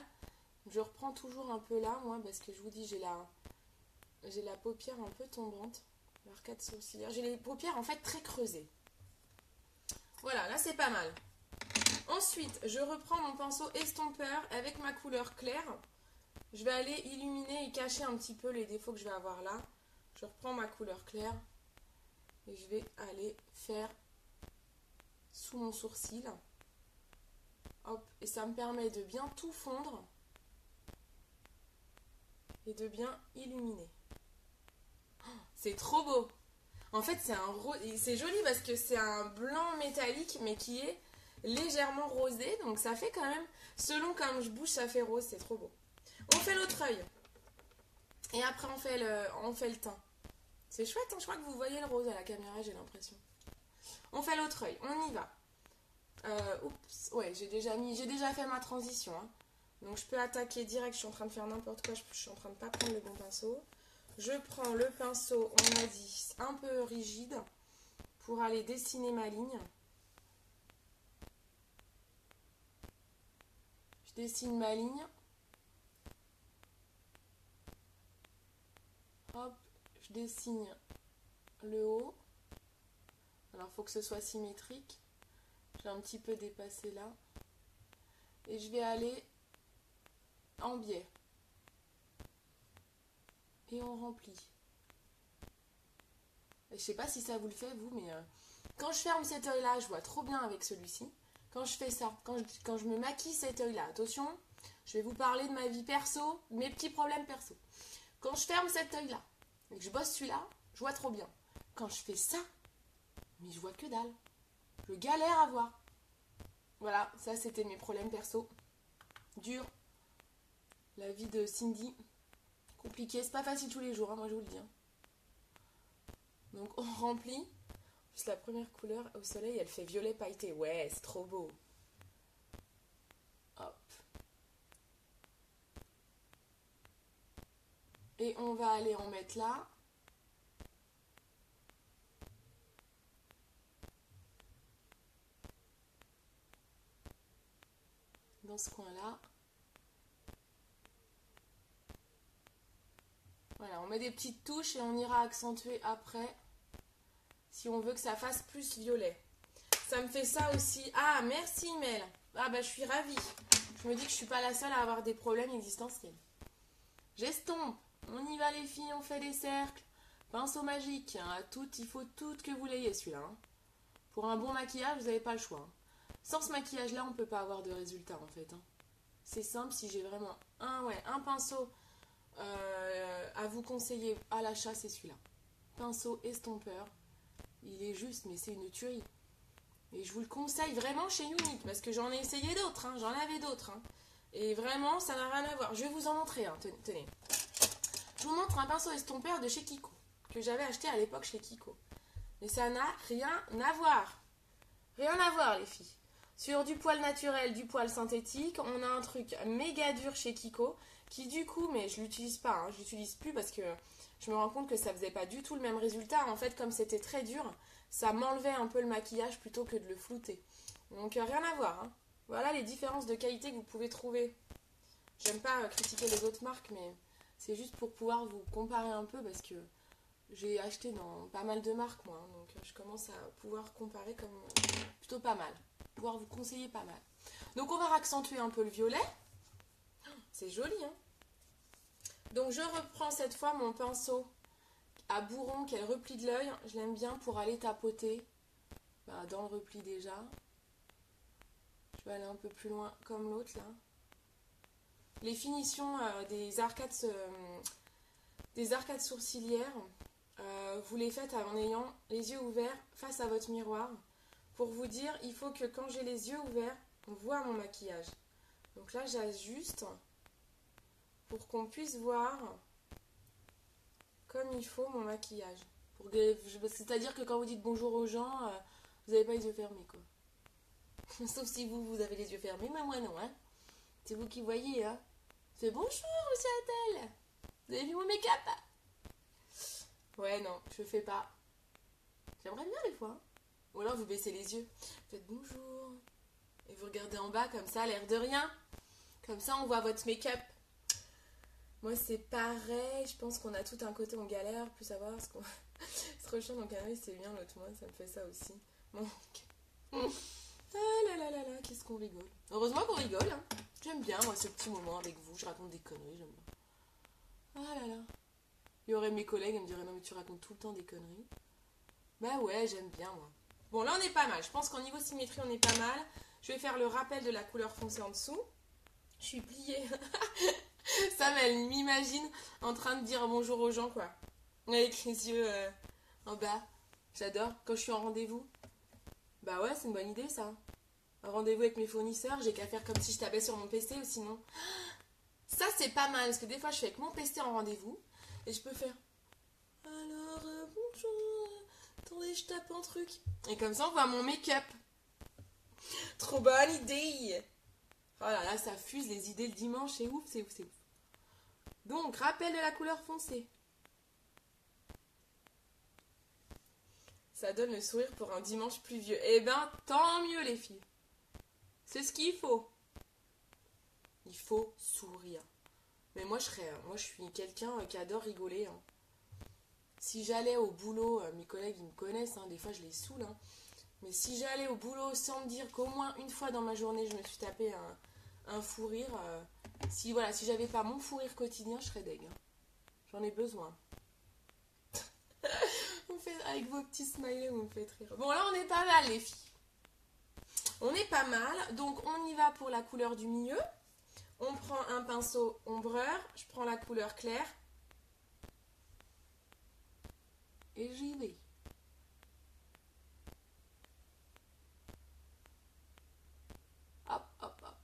Je reprends toujours un peu là, moi, parce que je vous dis, j'ai la paupière un peu tombante. L'arcade sourcilière. J'ai les paupières, en fait, très creusées. Voilà, là, c'est pas mal. Ensuite, je reprends mon pinceau estompeur avec ma couleur claire. Je vais aller illuminer et cacher un petit peu les défauts que je vais avoir là. Je reprends ma couleur claire et je vais aller faire sous mon sourcil. Hop, et ça me permet de bien tout fondre et de bien illuminer. Oh, c'est trop beau! En fait, c'est un rose, c'est joli parce que c'est un blanc métallique mais qui est légèrement rosé, donc ça fait quand même, selon comme je bouge, ça fait rose, c'est trop beau. On fait l'autre œil. Et après, on fait le teint. C'est chouette, hein, je crois que vous voyez le rose à la caméra, j'ai l'impression. On fait l'autre œil, on y va. Oups, ouais, j'ai déjà fait ma transition, hein. Donc je peux attaquer direct, je suis en train de faire n'importe quoi, je suis en train de pas prendre le bon pinceau. Je prends le pinceau, on a dit, un peu rigide, pour aller dessiner ma ligne. Je dessine ma ligne. Hop, je dessine le haut. Alors, il faut que ce soit symétrique. J'ai un petit peu dépassé là. Et je vais aller en biais. Et on remplit. Et je sais pas si ça vous le fait, vous, mais quand je ferme cet œil-là, je vois trop bien avec celui-ci. Quand je fais ça, quand je me maquille cet œil-là, attention, je vais vous parler de ma vie perso, mes petits problèmes perso. Quand je ferme cet œil-là et que je bosse celui-là, je vois trop bien. Quand je fais ça, mais je vois que dalle. Je galère à voir. Voilà, ça c'était mes problèmes perso. Dur. La vie de Cindy. compliqué. C'est pas facile tous les jours, hein, moi je vous le dis. Hein. Donc on remplit. Juste la première couleur au soleil, elle fait violet pailleté. Ouais, c'est trop beau. Hop. Et on va aller en mettre là. Dans ce coin-là. Voilà, on met des petites touches et on ira accentuer après si on veut que ça fasse plus violet. Ça me fait ça aussi. Ah, merci Mel. Ah bah je suis ravie. Je me dis que je suis pas la seule à avoir des problèmes existentiels. J'estompe. On y va les filles, on fait des cercles. Pinceau magique. Hein. Il faut tout que vous l'ayez celui-là. Hein. Pour un bon maquillage, vous n'avez pas le choix. Hein. Sans ce maquillage-là, on ne peut pas avoir de résultat en fait. Hein. C'est simple, si j'ai vraiment un pinceau à vous conseiller à l'achat, c'est celui-là. Pinceau estompeur. Il est juste, mais c'est une tuerie. Et je vous le conseille vraiment chez Unique, parce que j'en ai essayé d'autres, hein, j'en avais d'autres. Hein. Et vraiment, ça n'a rien à voir. Je vais vous en montrer, hein, tenez. Je vous montre un pinceau estompeur de chez Kiko, que j'avais acheté à l'époque chez Kiko. Mais ça n'a rien à voir. Rien à voir, les filles. Sur du poil naturel, du poil synthétique, on a un truc méga dur chez Kiko, qui du coup, mais je l'utilise pas, hein, je l'utilise plus parce que je me rends compte que ça faisait pas du tout le même résultat. En fait, comme c'était très dur, ça m'enlevait un peu le maquillage plutôt que de le flouter. Donc rien à voir. Hein. Voilà les différences de qualité que vous pouvez trouver. J'aime pas critiquer les autres marques, mais c'est juste pour pouvoir vous comparer un peu parce que j'ai acheté dans pas mal de marques moi. Hein, donc je commence à pouvoir comparer comme plutôt pas mal. Pouvoir vous conseiller pas mal. Donc on va accentuer un peu le violet. C'est joli, hein. Donc je reprends cette fois mon pinceau à bourron qui est le repli de l'œil. Je l'aime bien pour aller tapoter dans le repli déjà. Je vais aller un peu plus loin comme l'autre là. Les finitions des arcades sourcilières, vous les faites en ayant les yeux ouverts face à votre miroir. Pour vous dire, il faut que quand j'ai les yeux ouverts, on voit mon maquillage. Donc là, j'ajuste pour qu'on puisse voir comme il faut mon maquillage. C'est-à-dire que quand vous dites bonjour aux gens, vous n'avez pas les yeux fermés, quoi. Sauf si vous avez les yeux fermés, mais moi non, hein. C'est vous qui voyez, hein. C'est bonjour, monsieur Attel. Vous avez vu mon make-up? Ouais, non, je fais pas. J'aimerais bien des fois. Hein. Ou alors vous baissez les yeux. Vous faites bonjour. Et vous regardez en bas comme ça, l'air de rien. Comme ça, on voit votre make-up. Moi, c'est pareil. Je pense qu'on a tout un côté, on galère, plus savoir ce qu'on se rechante dans un œil, c'est bien. L'autre mois, ça me fait ça aussi. Bon. Ah là là là là, qu'est-ce qu'on rigole. Heureusement qu'on rigole. Hein. J'aime bien, moi, ce petit moment avec vous. Je raconte des conneries, j'aime bien. Ah là là. Il y aurait mes collègues, ils me diraient non, mais tu racontes tout le temps des conneries. Bah ouais, j'aime bien, moi. Bon, là, on est pas mal. Je pense qu'en niveau symétrie, on est pas mal. Je vais faire le rappel de la couleur foncée en dessous. Je suis pliée. Sam, elle m'imagine en train de dire bonjour aux gens, quoi. Avec les yeux en bas. J'adore. Quand je suis en rendez-vous. Bah ouais, c'est une bonne idée, ça. Un rendez-vous avec mes fournisseurs, j'ai qu'à faire comme si je tapais sur mon PC ou sinon... Ça, c'est pas mal, parce que des fois, je suis avec mon PC en rendez-vous et je peux faire... Alors, bonjour... Attendez, je tape un truc. Et comme ça, on voit mon make-up. Trop bonne idée. Oh là là, ça fuse les idées le dimanche, c'est ouf, c'est ouf, c'est ouf. Donc, rappel de la couleur foncée. Ça donne le sourire pour un dimanche pluvieux. Eh ben, tant mieux les filles. C'est ce qu'il faut. Il faut sourire. Mais moi, je suis quelqu'un qui adore rigoler. Hein. Si j'allais au boulot, mes collègues, ils me connaissent, hein, des fois, je les saoule. Hein. Mais si j'allais au boulot sans me dire qu'au moins une fois dans ma journée, je me suis tapé un fou rire, si j'avais pas mon fou rire quotidien, je serais deg. Hein. J'en ai besoin. Avec vos petits smileys, vous me faites rire. Bon, là, on est pas mal, les filles. On est pas mal. Donc, on y va pour la couleur du milieu. On prend un pinceau ombreur. Je prends la couleur claire. Et j'y vais. Hop, hop, hop.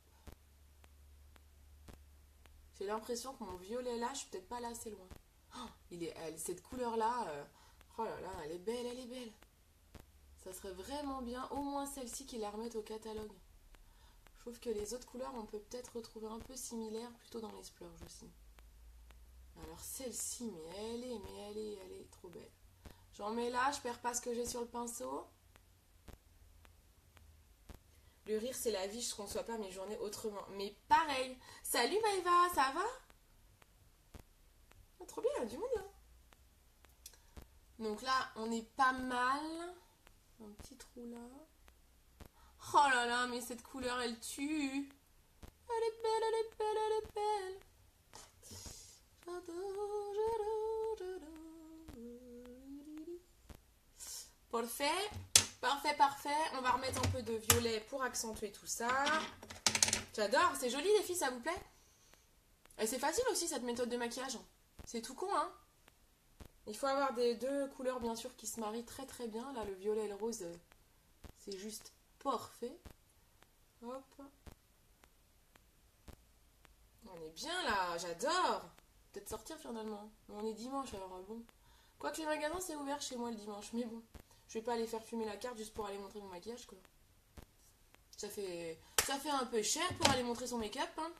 C'est l'impression que mon violet là, je suis peut-être pas là assez loin. Oh, cette couleur là, oh là là, elle est belle, elle est belle. Ça serait vraiment bien, au moins celle-ci, qu'ils la remettent au catalogue. Je trouve que les autres couleurs, on peut peut-être retrouver un peu similaires, plutôt dans les splurges aussi. Alors celle-ci, mais elle est trop belle. J'en mets là, je perds pas ce que j'ai sur le pinceau. Le rire, c'est la vie, je ne conçois pas mes journées autrement. Mais pareil. Salut Maëva, ça va? Oh, trop bien, il y a du monde là. Donc là, on est pas mal. Un petit trou là. Oh là là, mais cette couleur, elle tue. Elle est belle, elle est belle, elle est belle. J'adore, j'adore. Parfait. Parfait, parfait. On va remettre un peu de violet pour accentuer tout ça. J'adore. C'est joli les filles, ça vous plaît? Et c'est facile aussi cette méthode de maquillage. C'est tout con, hein? Il faut avoir des deux couleurs bien sûr qui se marient très très bien. Là, le violet et le rose, c'est juste parfait. Hop. On est bien là, j'adore. Peut-être sortir finalement. On est dimanche alors bon. Quoique les magasins c'est ouvert chez moi le dimanche, mais bon. Je vais pas aller faire fumer la carte juste pour aller montrer mon maquillage quoi. Ça fait un peu cher pour aller montrer son make-up. Hein.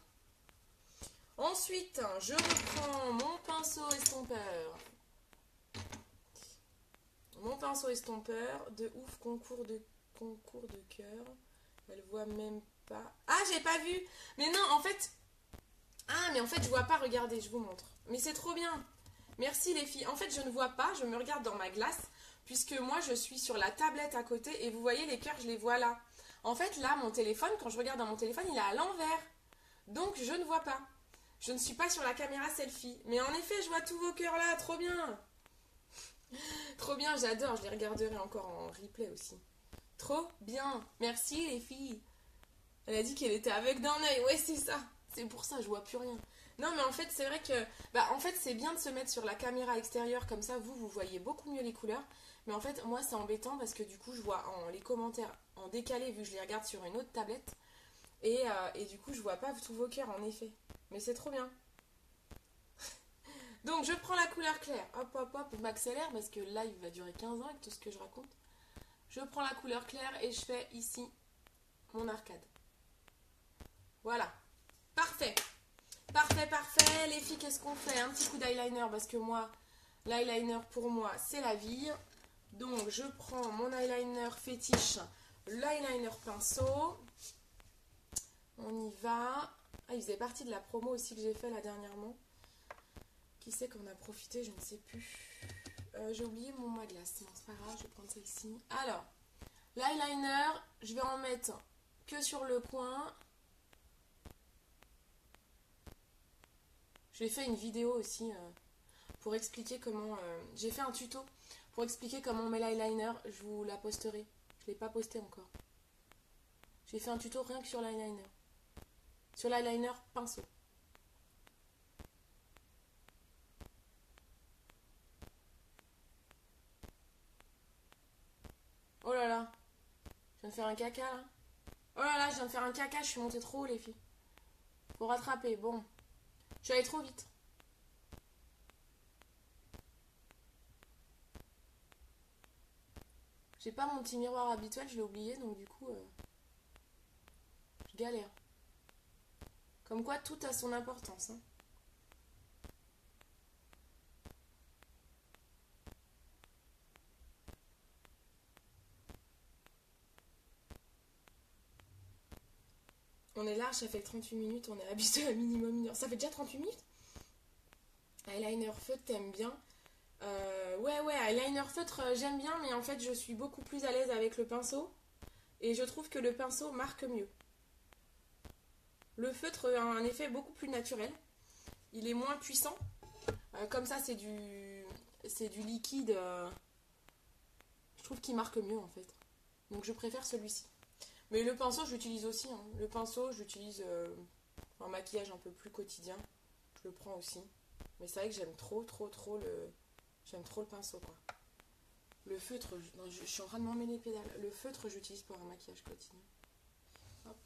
Ensuite, je reprends mon pinceau estompeur. Mon pinceau estompeur de ouf concours de cœur. Elle voit même pas. Ah, j'ai pas vu. Mais non, en fait. Ah, mais en fait, je vois pas. Regardez, je vous montre. Mais c'est trop bien. Merci les filles. En fait, je ne vois pas. Je me regarde dans ma glace. Puisque moi, je suis sur la tablette à côté. Et vous voyez, les cœurs, je les vois là. En fait, là, mon téléphone, quand je regarde dans mon téléphone, il est à l'envers. Donc, je ne vois pas. Je ne suis pas sur la caméra selfie. Mais en effet, je vois tous vos cœurs là. Trop bien. Trop bien, j'adore. Je les regarderai encore en replay aussi. Trop bien. Merci les filles. Elle a dit qu'elle était aveugle d'un œil. Ouais, c'est ça. C'est pour ça, je vois plus rien. Non, mais en fait, c'est vrai que... en fait, c'est bien de se mettre sur la caméra extérieure. Comme ça, vous voyez beaucoup mieux les couleurs. Mais en fait, moi, c'est embêtant parce que du coup, je vois les commentaires en décalé vu que je les regarde sur une autre tablette. Et du coup, je vois pas tous vos cœurs, en effet. Mais c'est trop bien. Donc, je prends la couleur claire. Hop, hop, hop. Je m'accélère parce que là, il va durer 15 ans avec tout ce que je raconte. Je prends la couleur claire et je fais ici mon arcade. Voilà. Parfait. Parfait, parfait. Les filles, qu'est-ce qu'on fait? Un petit coup d'eyeliner parce que moi, l'eyeliner pour moi, c'est la vie. Donc, je prends mon eyeliner fétiche, l'eyeliner pinceau. On y va. Ah, il faisait partie de la promo aussi que j'ai fait là dernièrement. Qui c'est qu'on a profité? Je ne sais plus. J'ai oublié mon ma glace. Non, c'est pas grave, je vais prendre celle-ci. Alors, l'eyeliner, je vais en mettre que sur le coin. J'ai fait une vidéo aussi pour expliquer comment... j'ai fait un tuto pour expliquer comment on met l'eyeliner. Je vous la posterai. Je ne l'ai pas posté encore. J'ai fait un tuto rien que sur l'eyeliner. Sur l'eyeliner pinceau. Oh là là. Je viens de faire un caca là. Oh là là, je viens de faire un caca. Je suis montée trop haut les filles. Faut rattraper. Bon. Je suis allée trop vite. J'ai pas mon petit miroir habituel, je l'ai oublié, donc du coup, je galère. Comme quoi, tout a son importance. Hein. On est large, ça fait 38 minutes, on est habitué à minimum 1 heure. Ça fait déjà 38 minutes? Eyeliner feutre, t'aimes bien? Ouais, eyeliner feutre, j'aime bien, mais en fait, je suis beaucoup plus à l'aise avec le pinceau. Et je trouve que le pinceau marque mieux. Le feutre a un effet beaucoup plus naturel. Il est moins puissant. Comme ça, c'est du liquide. Je trouve qu'il marque mieux, en fait. Donc, je préfère celui-ci. Mais le pinceau, je l'utilise aussi. Hein. Le pinceau, je l'utilise en maquillage un peu plus quotidien. Je le prends aussi. Mais c'est vrai que j'aime trop le pinceau, quoi. Le feutre, je suis en train de m'emmêler les pédales. Le feutre, j'utilise pour un maquillage quotidien. Hop.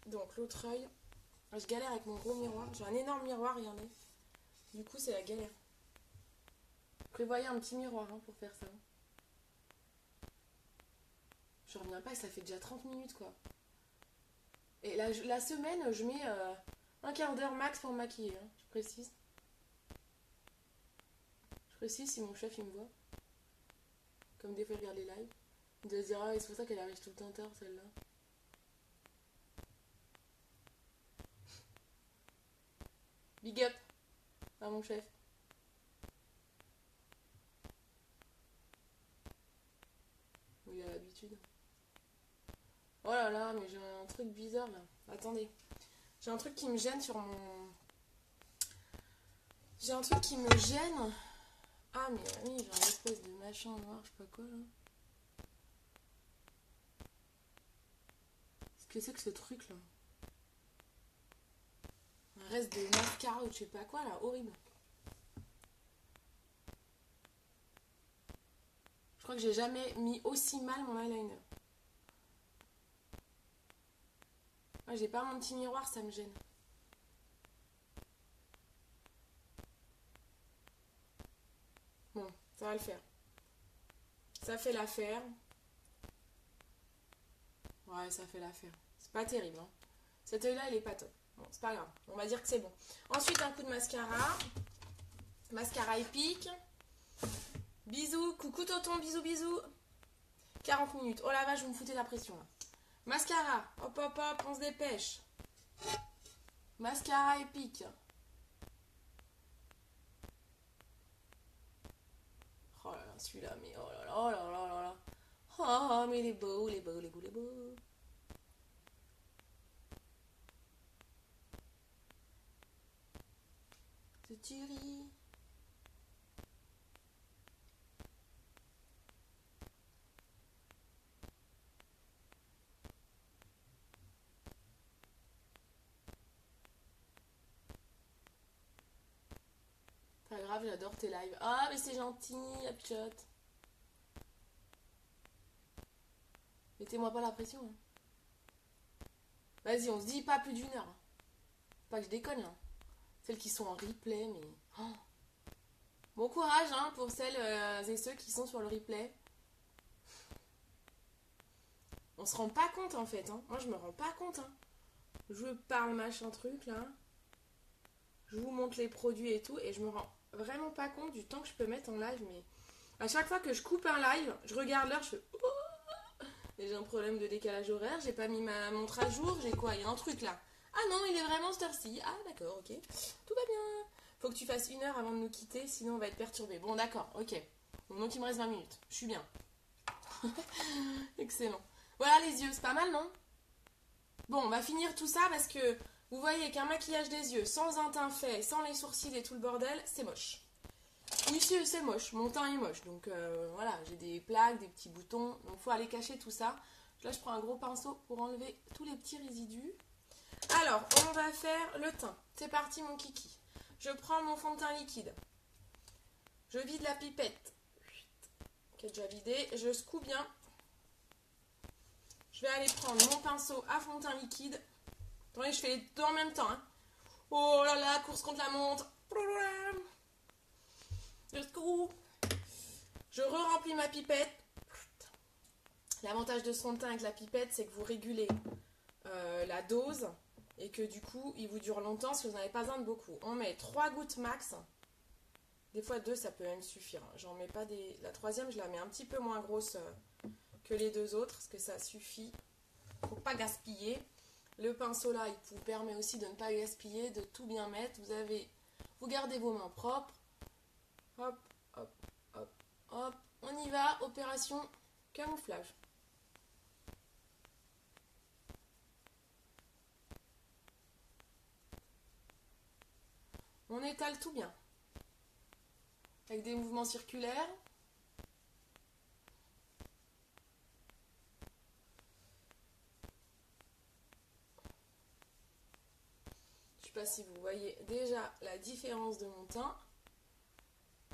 Donc, l'autre œil. Je galère avec mon gros miroir. J'ai un énorme miroir, regardez. Du coup, c'est la galère. Prévoyez un petit miroir hein, pour faire ça. Je reviens pas, ça fait déjà 30 minutes quoi. Et la semaine, je mets un quart d'heure max pour me maquiller. Hein, je précise. Je précise si mon chef il me voit. Comme des fois, il regarde les lives. Il doit se dire, ah, c'est pour ça qu'elle arrive tout le temps tard celle-là. Big up à mon chef. Il a l'habitude. Oh là là, mais j'ai un truc bizarre là. Attendez. J'ai un truc qui me gêne sur mon... J'ai un truc qui me gêne. Ah mais oui, j'ai un espèce de machin noir, je sais pas quoi là. Qu'est-ce que c'est que ce truc là? Un reste de mascara ou je sais pas quoi là, horrible. Je crois que j'ai jamais mis aussi mal mon eyeliner. Moi j'ai pas mon petit miroir, ça me gêne. Bon, ça va le faire. Ça fait l'affaire. Ouais, ça fait l'affaire. C'est pas terrible, hein. Cet œil-là, il est pas top. Bon, c'est pas grave. On va dire que c'est bon. Ensuite, un coup de mascara. Mascara épique. Bisous. Coucou tonton, bisous, bisous. 40 minutes. Oh la vache, vous me foutez la pression, là. Mascara. Hop, hop, hop, on se dépêche. Mascara épique. Oh là là, celui-là, mais oh là là, oh là là là là. Oh, mais il est beau, il est beau, il est beau, il est beau. C'est tuerie. Pas grave, j'adore tes lives. Ah, mais c'est gentil, Upshot. Mettez-moi pas la pression. Hein. Vas-y, on se dit pas plus d'1 heure. Pas que je déconne, là. Celles qui sont en replay, mais... Oh. Bon courage, hein, pour celles et ceux qui sont sur le replay. On se rend pas compte, en fait, hein. Moi, je me rends pas compte, hein. Je parle machin truc, là. Je vous montre les produits et tout, et je me rends vraiment pas compte du temps que je peux mettre en live, mais... À chaque fois que je coupe un live, je regarde l'heure, je fais... Et j'ai un problème de décalage horaire, j'ai pas mis ma montre à jour, j'ai quoi? Il y a un truc, là. Ah non, il est vraiment cette heure-ci. Ah d'accord, ok. Tout va bien. Faut que tu fasses 1 heure avant de nous quitter, sinon on va être perturbé. Bon d'accord, ok. Bon, donc il me reste 20 minutes. Je suis bien. Excellent. Voilà les yeux, c'est pas mal, non? Bon, on va finir tout ça parce que vous voyez qu'un maquillage des yeux sans un teint fait, sans les sourcils et tout le bordel, c'est moche. Oui, c'est moche. Mon teint est moche. Donc voilà, j'ai des plaques, des petits boutons. Donc faut aller cacher tout ça. Là, je prends un gros pinceau pour enlever tous les petits résidus. Alors, on va faire le teint. C'est parti mon kiki. Je prends mon fond de teint liquide. Je vide la pipette. Qui est déjà vidée. Je secoue bien. Je vais aller prendre mon pinceau à fond de teint liquide. Attendez, je fais les deux en même temps. Hein. Oh là là, course contre la montre. Je secoue. Je re-remplis ma pipette. L'avantage de ce fond de teint avec la pipette, c'est que vous régulez la dose. Et que du coup, il vous dure longtemps parce que vous n'en avez pas besoin de beaucoup. On met 3 gouttes max. Des fois 2, ça peut même suffire. J'en mets pas des... La troisième, je la mets un petit peu moins grosse que les 2 autres. Parce que ça suffit. Faut pas gaspiller. Le pinceau là, il vous permet aussi de ne pas gaspiller, de tout bien mettre. Vous gardez vos mains propres. Hop, hop, hop, hop. On y va. Opération camouflage. On étale tout bien. Avec des mouvements circulaires. Je ne sais pas si vous voyez déjà la différence de mon teint.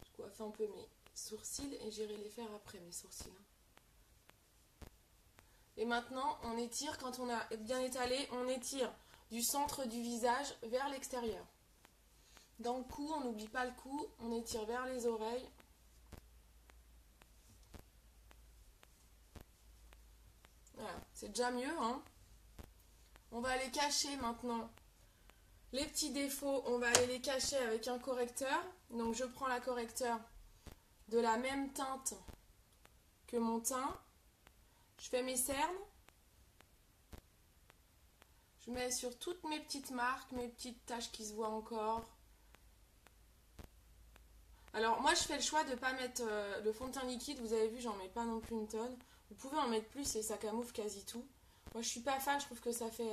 Je coiffe un peu mes sourcils et j'irai les faire après mes sourcils. Et maintenant, on étire. Quand on a bien étalé, on étire du centre du visage vers l'extérieur. Dans le cou, on n'oublie pas le cou, on étire vers les oreilles. Voilà, c'est déjà mieux, hein. On va aller cacher maintenant les petits défauts, on va aller les cacher avec un correcteur. Donc je prends la correcteur de la même teinte que mon teint. Je fais mes cernes. Je mets sur toutes mes petites marques, mes petites taches qui se voient encore. Alors moi je fais le choix de ne pas mettre le fond de teint liquide. Vous avez vu, j'en mets pas non plus une tonne. Vous pouvez en mettre plus et ça camoufle quasi tout. Moi je suis pas fan, je trouve que ça fait...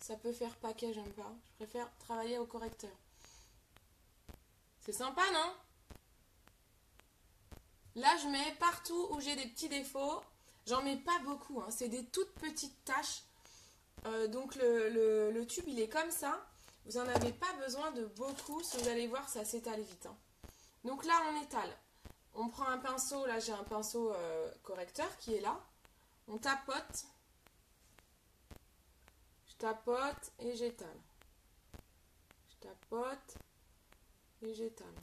ça peut faire paquet, j'aime pas. Je préfère travailler au correcteur. C'est sympa, non? Là, je mets partout où j'ai des petits défauts. J'en mets pas beaucoup, hein. C'est des toutes petites taches. Donc le tube, il est comme ça. Vous n'en avez pas besoin de beaucoup. Si vous allez voir, ça s'étale vite, hein. Donc là, on étale. On prend un pinceau. Là, j'ai un pinceau correcteur qui est là. On tapote. Je tapote et j'étale. Je tapote et j'étale.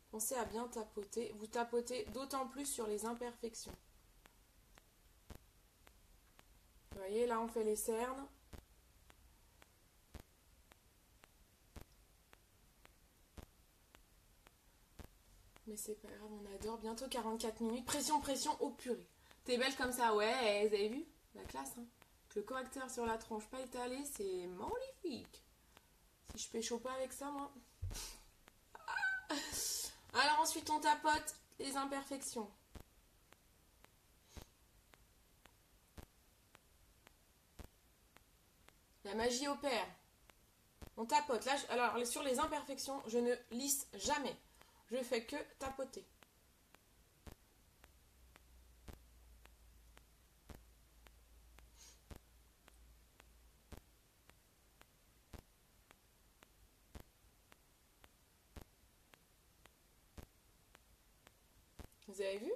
Pensez à bien tapoter. Vous tapotez d'autant plus sur les imperfections. Vous voyez, là on fait les cernes. Mais c'est pas grave, on adore. Bientôt 44 minutes. Pression, pression, oh purée. T'es belle comme ça, ouais, vous avez vu? La classe, hein. Le correcteur sur la tronche pas étalé, c'est magnifique. Si je pécho pas avec ça, moi. Alors ensuite, on tapote les imperfections. La magie opère. On tapote. Là, alors sur les imperfections, je ne lisse jamais. Je fais que tapoter. Vous avez vu?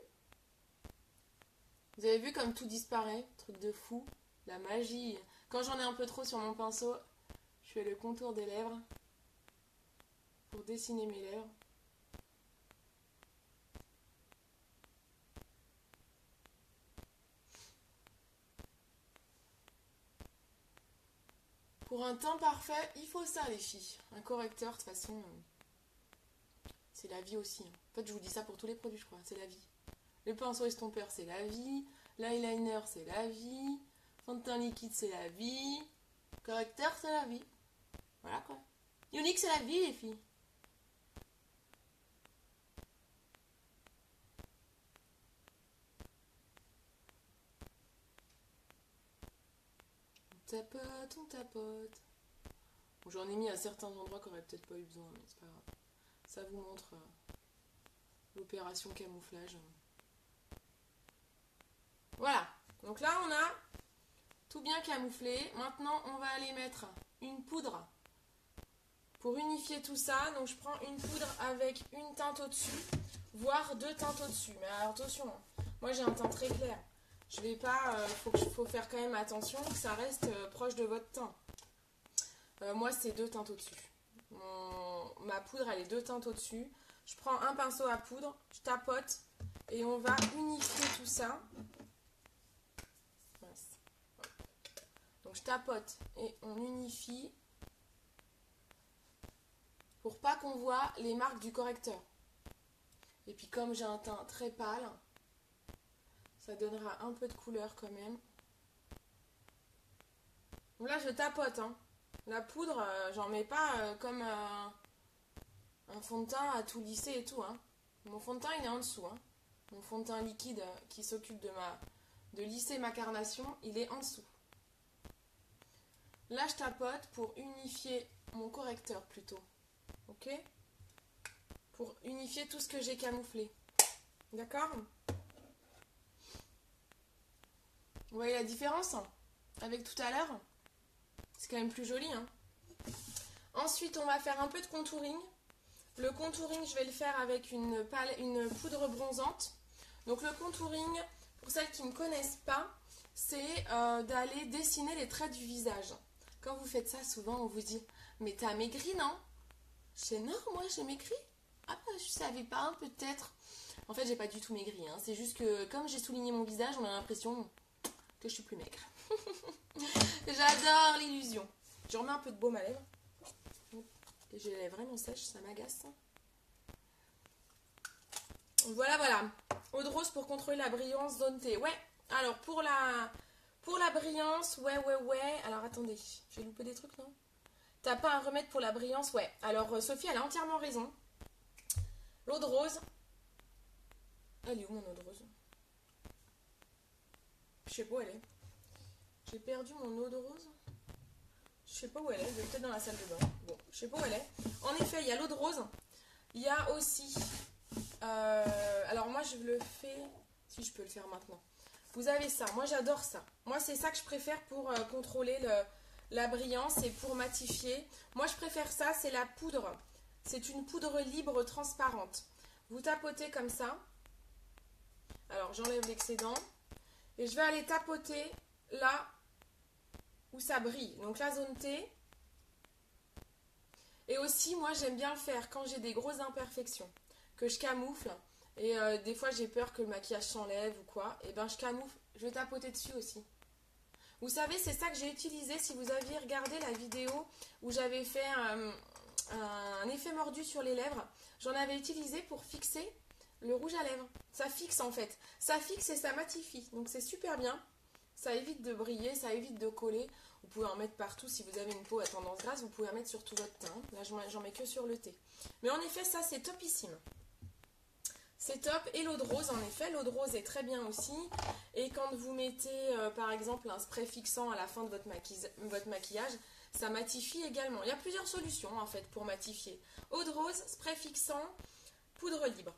Vous avez vu comme tout disparaît? Truc de fou. La magie. Quand j'en ai un peu trop sur mon pinceau, je fais le contour des lèvres pour dessiner mes lèvres. Pour un teint parfait, il faut ça les filles. Un correcteur, de toute façon, c'est la vie aussi. En fait, je vous dis ça pour tous les produits, je crois. C'est la vie. Le pinceau estompeur, c'est la vie. L'eyeliner, c'est la vie. Fond de teint liquide, c'est la vie. Correcteur, c'est la vie. Voilà quoi. Unique, c'est la vie, les filles. On tapote, on tapote. Bon, j'en ai mis à certains endroits qu'on aurait peut-être pas eu besoin, mais c'est pas grave. Ça vous montre l'opération camouflage. Voilà. Donc là, on a tout bien camouflé. Maintenant, on va aller mettre une poudre pour unifier tout ça. Donc, je prends une poudre avec une teinte au-dessus, voire deux teintes au-dessus. Mais alors, attention, moi, j'ai un teint très clair. Je vais pas... faut faire quand même attention que ça reste proche de votre teint. Moi, c'est deux teintes au-dessus. Ma poudre, elle est deux teintes au-dessus. Je prends un pinceau à poudre, je tapote et on va unifier tout ça. Donc je tapote et on unifie pour pas qu'on voit les marques du correcteur. Et puis comme j'ai un teint très pâle, ça donnera un peu de couleur quand même. Donc là je tapote, hein. La poudre, j'en mets pas comme un fond de teint à tout lisser et tout, hein. Mon fond de teint il est en dessous, hein. Mon fond de teint liquide qui s'occupe de lisser ma carnation, il est en dessous. Là, je tapote pour unifier mon correcteur plutôt. Ok? Pour unifier tout ce que j'ai camouflé. D'accord? Vous voyez la différence avec tout à l'heure? C'est quand même plus joli, hein? Ensuite, on va faire un peu de contouring. Le contouring, je vais le faire avec une poudre bronzante. Donc le contouring, pour celles qui ne connaissent pas, c'est d'aller dessiner les traits du visage. Quand vous faites ça, souvent on vous dit « Mais t'as maigri, non ?» Je sais « Non, moi j'ai maigri. » Ah bah je savais pas, peut-être. En fait, j'ai pas du tout maigri. Hein. C'est juste que comme j'ai souligné mon visage, on a l'impression que je suis plus maigre. J'adore l'illusion. Je remets un peu de baume à lèvres. J'ai les lèvres vraiment sèches, ça m'agace. Voilà, voilà. Eau de rose pour contrôler la brillance, zone T. Ouais, alors pour la brillance, ouais. Alors attendez, j'ai loupé des trucs, non? T'as pas un remède pour la brillance? Ouais. Alors Sophie, elle a entièrement raison. L'eau de rose. Elle est où mon eau de rose? Je sais pas où elle est. J'ai perdu mon eau de rose. Je sais pas où elle est. Elle est peut-être dans la salle de bain. Bon, je sais pas où elle est. En effet, il y a l'eau de rose. Il y a aussi... alors moi, je le fais... Si je peux le faire maintenant. Vous avez ça. Moi, j'adore ça. Moi, c'est ça que je préfère pour contrôler la brillance et pour matifier. Moi, je préfère ça. C'est la poudre. C'est une poudre libre transparente. Vous tapotez comme ça. Alors, j'enlève l'excédent. Et je vais aller tapoter là où ça brille. Donc, la zone T. Et aussi, moi, j'aime bien le faire quand j'ai des grosses imperfections. Que je camoufle. Et des fois, j'ai peur que le maquillage s'enlève ou quoi. Et ben, je camoufle. Je vais tapoter dessus aussi. Vous savez, c'est ça que j'ai utilisé. Si vous aviez regardé la vidéo où j'avais fait un effet mordu sur les lèvres, j'en avais utilisé pour fixer le rouge à lèvres. Ça fixe en fait. Ça fixe et ça matifie. Donc c'est super bien. Ça évite de briller, ça évite de coller. Vous pouvez en mettre partout. Si vous avez une peau à tendance grasse, vous pouvez en mettre sur tout votre teint. Là, j'en mets que sur le T. Mais en effet, ça, c'est topissime. C'est top. Et l'eau de rose, en effet, l'eau de rose est très bien aussi. Et quand vous mettez, par exemple, un spray fixant à la fin de votre maquillage, ça matifie également. Il y a plusieurs solutions, en fait, pour matifier. Eau de rose, spray fixant, poudre libre.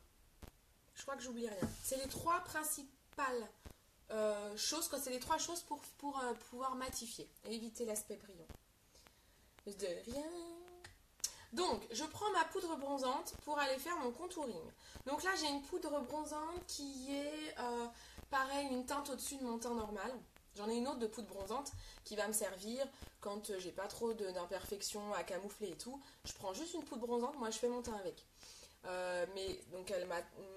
Je crois que j'oublie rien. C'est les trois principales choses, c'est les trois choses pour pouvoir matifier et éviter l'aspect brillant. De rien. Donc, je prends ma poudre bronzante pour aller faire mon contouring. Donc là, j'ai une poudre bronzante qui est, pareil, une teinte au-dessus de mon teint normal. J'en ai une autre de poudre bronzante qui va me servir quand j'ai pas trop d'imperfections à camoufler et tout. Je prends juste une poudre bronzante, moi je fais mon teint avec. Mais donc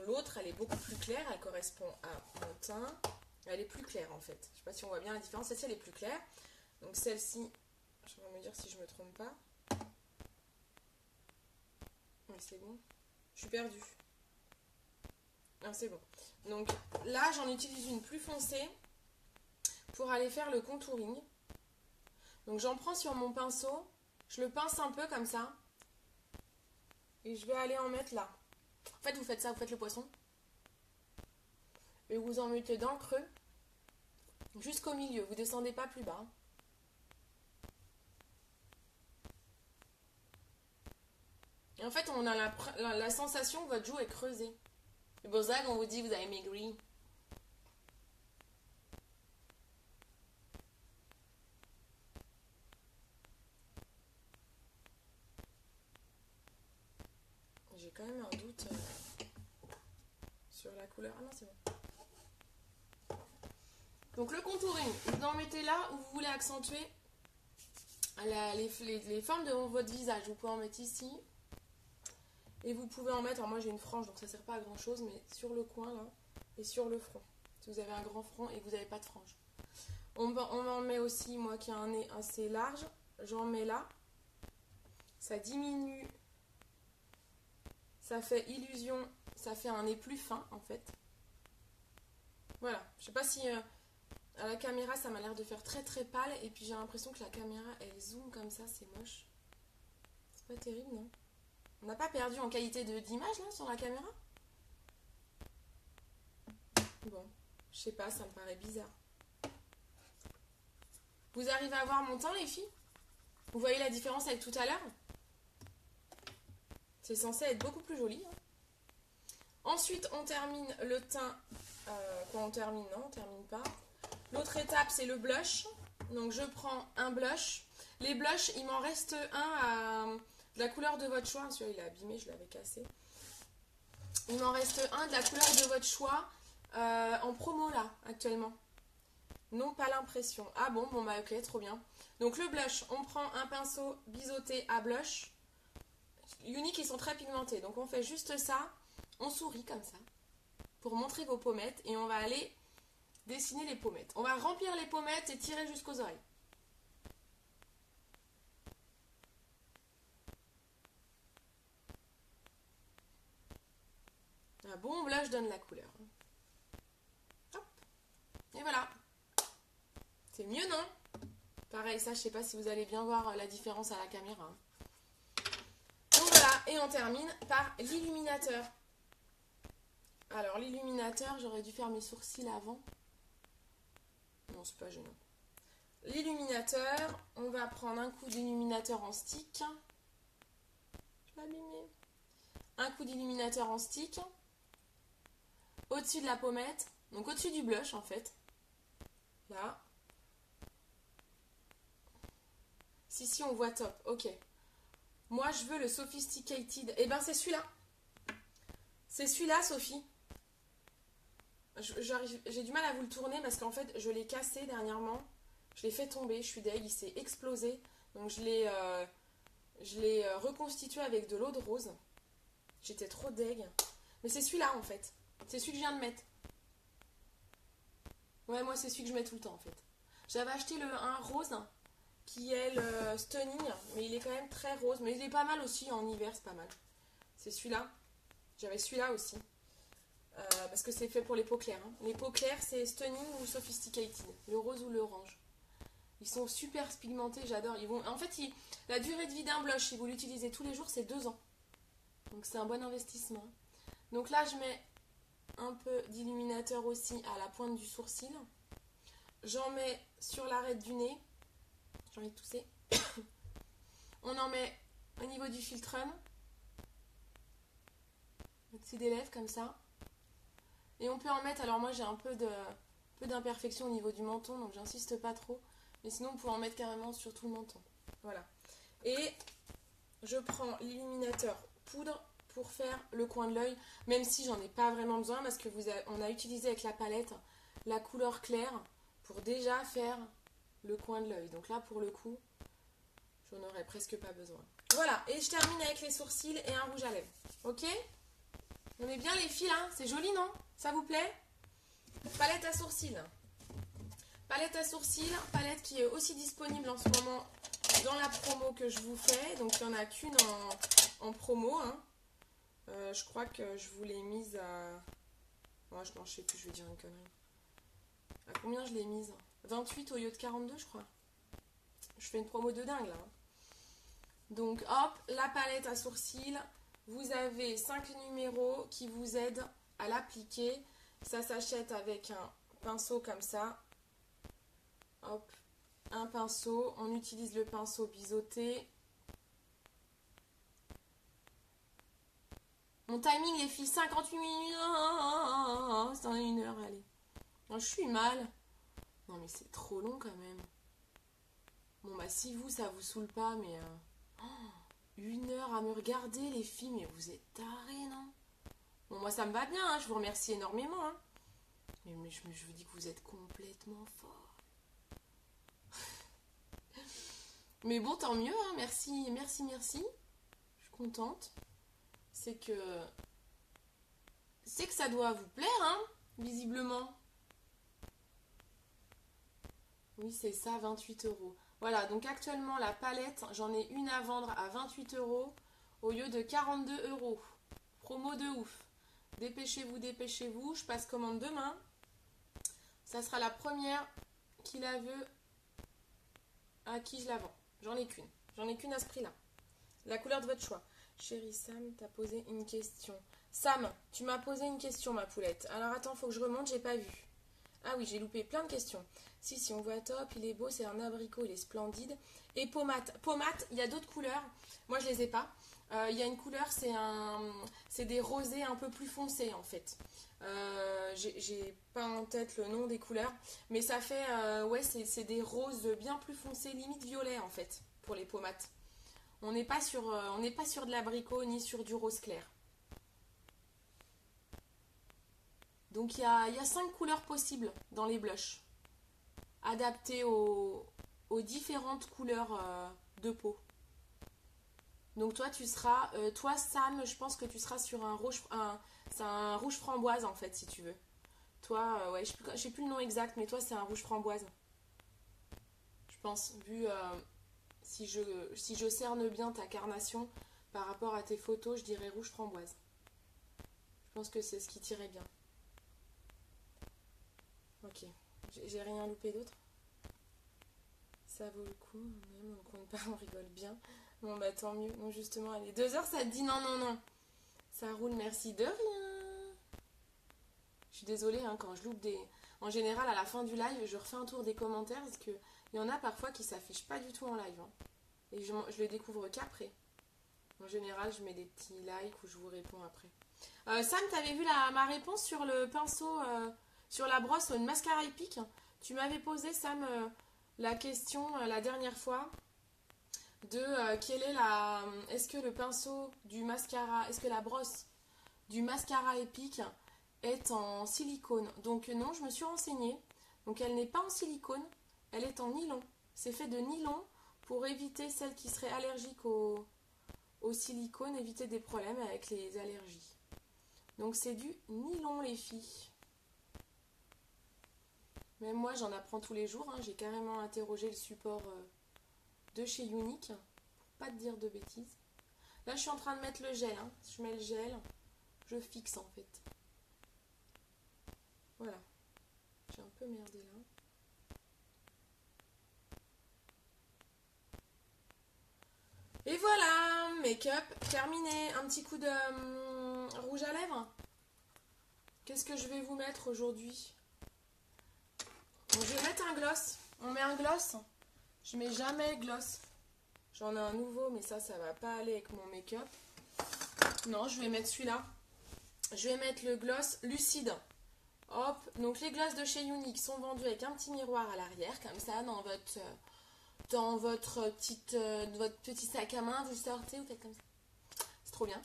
l'autre, elle est beaucoup plus claire, elle correspond à mon teint. Elle est plus claire en fait. Je sais pas si on voit bien la différence. Celle-ci, elle est plus claire. Donc celle-ci, je vais me dire si je me trompe pas. Mais c'est bon. Je suis perdue. Ah, c'est bon. Donc là, j'en utilise une plus foncée pour aller faire le contouring. Donc j'en prends sur mon pinceau. Je le pince un peu comme ça. Et je vais aller en mettre là. En fait, vous faites ça, vous faites le poisson. Et vous en mettez dans le creux. Jusqu'au milieu. Vous descendez pas plus bas. Et en fait, on a la sensation que votre joue est creusée. C'est pour ça qu'on vous dit que vous avez maigri. J'ai quand même un doute sur la couleur. Ah non, c'est bon. Donc le contouring, vous en mettez là où vous voulez accentuer les formes de votre visage. Vous pouvez en mettre ici. Et vous pouvez en mettre, alors moi j'ai une frange donc ça ne sert pas à grand chose, mais sur le coin là et sur le front. Si vous avez un grand front et que vous n'avez pas de frange. On en met aussi, moi qui ai un nez assez large, j'en mets là. Ça diminue, ça fait illusion, ça fait un nez plus fin en fait. Voilà, je sais pas si à la caméra ça m'a l'air de faire très très pâle et puis j'ai l'impression que la caméra elle zoome comme ça, c'est moche. C'est pas terrible non? On n'a pas perdu en qualité d'image là sur la caméra? Bon, je sais pas, ça me paraît bizarre. Vous arrivez à voir mon teint les filles? Vous voyez la différence avec tout à l'heure? C'est censé être beaucoup plus joli. Hein. Ensuite, on termine le teint. Quand on termine, non, on termine pas. L'autre étape, c'est le blush. Donc, je prends un blush. Les blushs, il m'en reste un à de la couleur de votre choix. Celui-là, il est abîmé, je l'avais cassé. Il m'en reste un de la couleur de votre choix en promo là, actuellement. Non, pas l'impression. Ah bon, bon bah ok, trop bien. Donc le blush, on prend un pinceau biseauté à blush. Unique, ils sont très pigmentés. Donc on fait juste ça. On sourit comme ça. Pour montrer vos pommettes. Et on va aller dessiner les pommettes. On va remplir les pommettes et tirer jusqu'aux oreilles. Un bon blush donne la couleur. Hop. Et voilà. C'est mieux, non? Pareil, ça, je sais pas si vous allez bien voir la différence à la caméra. Donc voilà, et on termine par l'illuminateur. Alors, l'illuminateur, j'aurais dû faire mes sourcils avant. Non, c'est pas gênant. L'illuminateur, on va prendre un coup d'illuminateur en stick. Je l'ai abîmé. Un coup d'illuminateur en stick. Au-dessus de la pommette. Donc au-dessus du blush, en fait. Là. Si, on voit top. Ok. Moi, je veux le Sophisticated. Eh ben, c'est celui-là. C'est celui-là, Sophie. J'ai du mal à vous le tourner parce qu'en fait, je l'ai cassé dernièrement. Je l'ai fait tomber. Je suis deg. Il s'est explosé. Donc, je l'ai reconstitué avec de l'eau de rose. J'étais trop deg. Mais c'est celui-là, en fait. C'est celui que je viens de mettre. Ouais, moi, c'est celui que je mets tout le temps, en fait. J'avais acheté un rose qui est le Stunning, mais il est quand même très rose. Mais il est pas mal aussi en hiver, c'est pas mal. C'est celui-là. J'avais celui-là aussi. Parce que c'est fait pour les peaux claires. Hein. Les peaux claires, c'est Stunning ou Sophisticated. Le rose ou l'orange. Ils sont super pigmentés, j'adore. En fait, la durée de vie d'un blush, si vous l'utilisez tous les jours, c'est 2 ans. Donc c'est un bon investissement. Donc là, je mets un peu d'illuminateur aussi à la pointe du sourcil. J'en mets sur l'arête du nez. J'ai envie de tousser. On en met au niveau du filtrum. Au-dessus des lèvres, comme ça. Et on peut en mettre, alors moi j'ai un peu d'imperfection au niveau du menton, donc j'insiste pas trop. Mais sinon, on peut en mettre carrément sur tout le menton. Voilà. Et je prends l'illuminateur poudre pour faire le coin de l'œil, même si j'en ai pas vraiment besoin, parce que on a utilisé avec la palette la couleur claire pour déjà faire le coin de l'œil. Donc là, pour le coup, j'en aurais presque pas besoin. Voilà, et je termine avec les sourcils et un rouge à lèvres. Ok? On est bien les filles là? C'est joli, non? Ça vous plaît? Palette à sourcils. Palette à sourcils, palette qui est aussi disponible en ce moment dans la promo que je vous fais. Donc il n'y en a qu'une en promo. Hein. Je crois que je vous l'ai mise à... Oh, je ne sais plus, je vais dire une connerie. À combien je l'ai mise? 28 au lieu de 42, je crois. Je fais une promo de dingue là. Donc hop, la palette à sourcils. Vous avez 5 numéros qui vous aident à l'appliquer. Ça s'achète avec un pinceau comme ça. Hop, un pinceau. On utilise le pinceau biseauté. Mon timing, les filles, 58 minutes. C'est en 1 heure, allez. Non, je suis mal. Non, mais c'est trop long quand même. Bon, bah, si vous, ça vous saoule pas, mais... 1 heure à me regarder, les filles, mais vous êtes tarés, non? Bon, moi, ça me va bien, hein, je vous remercie énormément. Hein. Mais je vous dis que vous êtes complètement fort. Mais bon, tant mieux, hein, merci, merci, merci. Je suis contente. C'est que ça doit vous plaire, hein, visiblement. Oui, c'est ça, 28 €. Voilà, donc actuellement, la palette, j'en ai une à vendre à 28 € au lieu de 42 €. Promo de ouf. Dépêchez-vous, dépêchez-vous. Je passe commande demain. Ça sera la première qui la veut, à qui je la vends. J'en ai qu'une. J'en ai qu'une à ce prix-là. La couleur de votre choix. Chérie Sam, t'as posé une question. Sam, tu m'as posé une question, ma poulette. Alors attends, faut que je remonte, j'ai pas vu. Ah oui, j'ai loupé plein de questions. Si, on voit top, il est beau, c'est un abricot, il est splendide. Et pommade. Pommade, il y a d'autres couleurs. Moi, je les ai pas. Il y a une couleur, c'est des rosés un peu plus foncés, en fait. J'ai pas en tête le nom des couleurs. Mais ça fait, ouais, c'est des roses bien plus foncés, limite violet, en fait, pour les pommades. On n'est pas sur de l'abricot, ni sur du rose clair. Donc il y a 5 couleurs possibles dans les blushs. adapté aux différentes couleurs de peau. Donc toi tu seras, toi Sam, je pense que tu seras sur un rouge, c'est un rouge framboise en fait si tu veux. Toi, ouais, je sais plus le nom exact, mais toi c'est un rouge framboise. Je pense, vu si je cerne bien ta carnation par rapport à tes photos, je dirais rouge framboise. Je pense que c'est ce qui t'irait bien. Ok, j'ai rien loupé d'autre. Ça vaut le coup, même on compte pas, on rigole bien. Bon bah tant mieux, non justement, allez, 2 heures ça te dit non, non, non. Ça roule, merci de rien. Je suis désolée hein, quand je loupe des... En général, à la fin du live, je refais un tour des commentaires parce qu'il y en a parfois qui s'affichent pas du tout en live. Hein. Et je le découvre qu'après. En général, je mets des petits likes ou je vous réponds après. Sam, t'avais vu ma réponse sur le pinceau, sur la brosse, une mascara épique. Tu m'avais posé, Sam, la question la dernière fois de quelle est la... Est-ce que le pinceau du mascara, est-ce que la brosse du mascara épique est en silicone? Donc non, je me suis renseignée. Donc elle n'est pas en silicone, elle est en nylon. C'est fait de nylon pour éviter celles qui seraient allergiques au silicone, éviter des problèmes avec les allergies. Donc c'est du nylon les filles. Même moi j'en apprends tous les jours. Hein. J'ai carrément interrogé le support de chez Unique. Pour pas te dire de bêtises. Là je suis en train de mettre le gel. Hein. Je mets le gel. Je fixe en fait. Voilà. J'ai un peu merdé là. Et voilà, make-up terminé. Un petit coup de rouge à lèvres. Qu'est-ce que je vais vous mettre aujourd'hui? Bon, je vais mettre un gloss. On met un gloss. Je mets jamais gloss. J'en ai un nouveau, mais ça va pas aller avec mon make-up. Non, je vais mettre celui-là. Je vais mettre le gloss lucide. Hop, donc les glosses de chez Unique sont vendus avec un petit miroir à l'arrière, comme ça, dans votre petit sac à main, vous sortez, vous faites comme ça. C'est trop bien.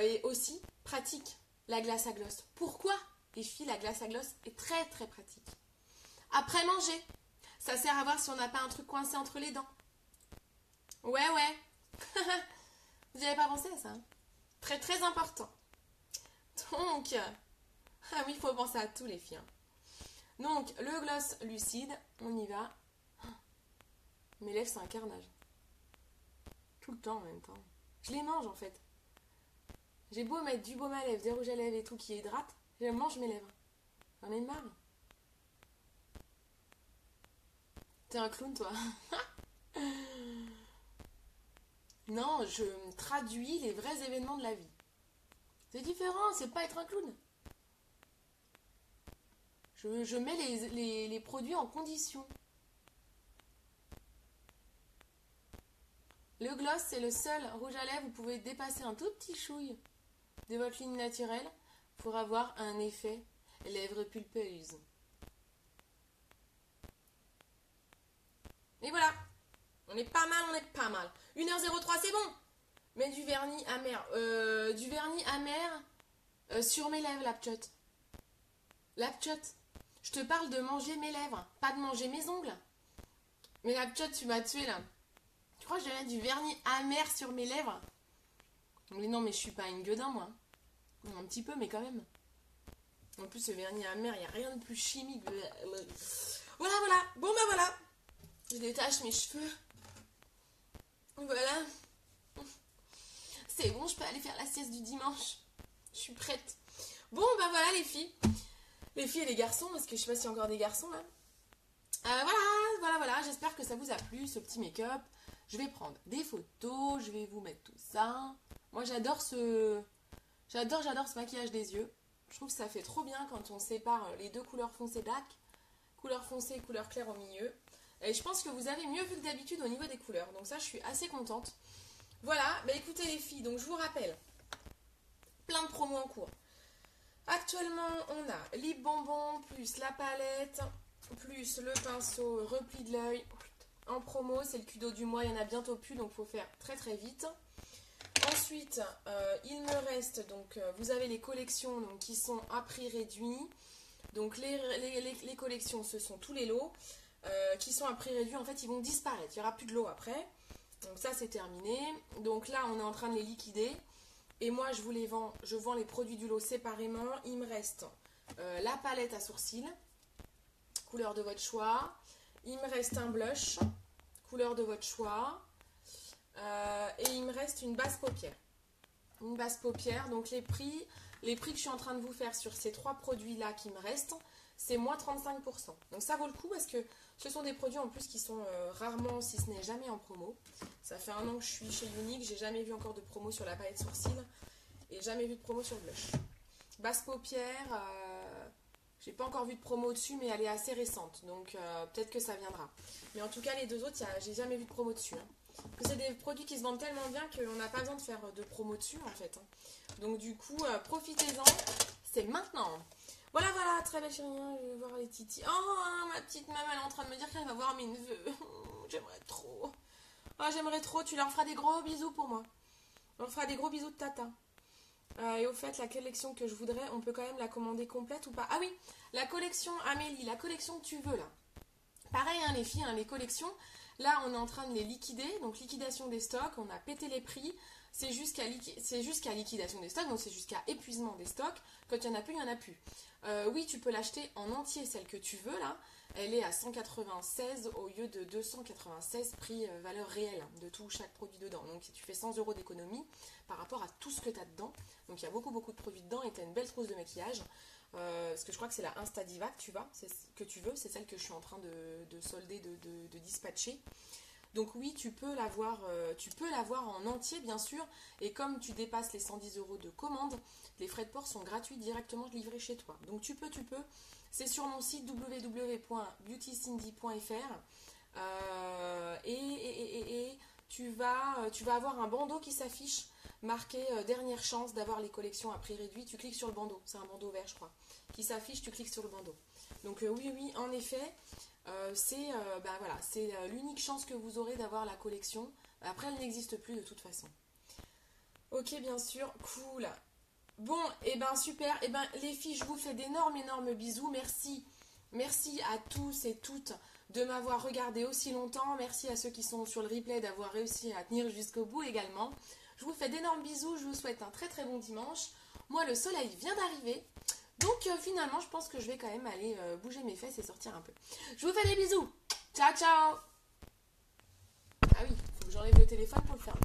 Et aussi, pratique, la glace à gloss. Pourquoi, les filles, la glace à gloss est très très pratique. Après manger, ça sert à voir si on n'a pas un truc coincé entre les dents. Ouais, ouais. Vous n'y avez pas pensé à ça hein? Très très important. Donc, ah oui, il faut penser à tous les filles. Hein. Donc, le gloss lucide, on y va. Mes lèvres, c'est un carnage. Tout le temps en même temps. Je les mange en fait. J'ai beau mettre du baume à lèvres, des rouges à lèvres et tout qui hydrate, je mange mes lèvres. J'en ai marre. T'es un clown toi. Non, je traduis les vrais événements de la vie. C'est différent, c'est pas être un clown. Je mets les produits en condition. Le gloss, c'est le seul rouge à lèvres où vous pouvez dépasser un tout petit chouille de votre ligne naturelle pour avoir un effet lèvres pulpeuses. Et voilà, on est pas mal, on est pas mal. 1h03, c'est bon. Mais du vernis amer, sur mes lèvres, la pchotte. La pchotte. Je te parle de manger mes lèvres, pas de manger mes ongles. Mais la pchotte, tu m'as tué là. Tu crois que je vais mettre du vernis amer sur mes lèvres? Mais non, mais je suis pas une gueudin, moi. Un petit peu, mais quand même. En plus, ce vernis amer, il n'y a rien de plus chimique. Voilà, voilà. Bon, ben voilà. Je détache mes cheveux. Voilà. C'est bon, je peux aller faire la sieste du dimanche. Je suis prête. Bon, ben voilà, les filles. Les filles et les garçons, parce que je sais pas s'il y a encore des garçons, là. Voilà. J'espère que ça vous a plu, ce petit make-up. Je vais prendre des photos, je vais vous mettre tout ça. Moi, j'adore ce maquillage des yeux. Je trouve que ça fait trop bien quand on sépare les deux couleurs foncées black, couleur foncée et couleur claire au milieu. Et je pense que vous avez mieux vu que d'habitude au niveau des couleurs. Donc ça, je suis assez contente. Voilà, bah écoutez les filles, donc je vous rappelle, plein de promos en cours. Actuellement, on a lip bonbon, plus la palette, plus le pinceau repli de l'œil. En promo, c'est le Kudo du mois, il y en a bientôt plus, donc il faut faire très très vite. Ensuite, il me reste, donc vous avez les collections donc, qui sont à prix réduit. Donc les collections, ce sont tous les lots. qui sont à prix réduit, en fait, ils vont disparaître. Il n'y aura plus de lot après. Donc ça, c'est terminé. Donc là, on est en train de les liquider. Et moi, je vends les produits du lot séparément. Il me reste la palette à sourcils, couleur de votre choix. Il me reste un blush, couleur de votre choix. Et il me reste une base paupière. Une base paupière. Donc les prix que je suis en train de vous faire sur ces 3 produits-là qui me restent, c'est moins 35%. Donc ça vaut le coup parce que ce sont des produits en plus qui sont rarement, si ce n'est jamais en promo. Ça fait 1 an que je suis chez Unique, j'ai jamais vu encore de promo sur la palette sourcils et jamais vu de promo sur le blush. Base paupière, j'ai pas encore vu de promo dessus, mais elle est assez récente, donc peut-être que ça viendra. Mais en tout cas, les 2 autres, j'ai jamais vu de promo dessus. C'est des produits qui se vendent tellement bien qu'on n'a pas besoin de faire de promo dessus en fait. Donc du coup, profitez-en, c'est maintenant. Voilà, très belle chérie, je vais voir les titis. Oh, ma petite maman, elle est en train de me dire qu'elle va voir mes neveux. J'aimerais trop. Oh, j'aimerais trop, tu leur feras des gros bisous pour moi. On leur fera des gros bisous de tata. Et au fait, la collection que je voudrais, on peut quand même la commander complète ou pas? Ah oui, la collection Amélie, la collection que tu veux là. Pareil, les filles, les collections, là on est en train de les liquider, donc liquidation des stocks, on a pété les prix, c'est jusqu'à liquidation des stocks, donc c'est jusqu'à épuisement des stocks. Quand il n'y en a plus, il n'y en a plus. Oui, tu peux l'acheter en entier, celle que tu veux là. Elle est à 196 au lieu de 296 prix valeur réelle de chaque produit dedans. Donc tu fais 100 € d'économie par rapport à tout ce que tu as dedans. Donc il y a beaucoup de produits dedans et tu as une belle trousse de maquillage. Parce que je crois que c'est la Instadiva que tu veux, c'est celle que je suis en train de solder, de dispatcher. Donc oui, tu peux l'avoir en entier bien sûr, et comme tu dépasses les 110 € de commande, les frais de port sont gratuits directement livrés chez toi. Donc tu peux, c'est sur mon site www.beautycindy.fr et tu vas avoir un bandeau qui s'affiche marqué dernière chance d'avoir les collections à prix réduit. Tu cliques sur le bandeau, c'est un bandeau vert je crois, qui s'affiche, tu cliques sur le bandeau. Donc oui, en effet, c'est l'unique chance que vous aurez d'avoir la collection. Après, elle n'existe plus de toute façon. Ok, bien sûr, cool. Bon, et super. Les filles, je vous fais d'énormes bisous. Merci à tous et toutes de m'avoir regardé aussi longtemps. Merci à ceux qui sont sur le replay d'avoir réussi à tenir jusqu'au bout également. Je vous fais d'énormes bisous. Je vous souhaite un très bon dimanche. Moi, le soleil vient d'arriver. Donc finalement, je pense que je vais quand même aller bouger mes fesses et sortir un peu. Je vous fais des bisous. Ciao. Ah oui, il faut que j'enlève le téléphone pour le faire.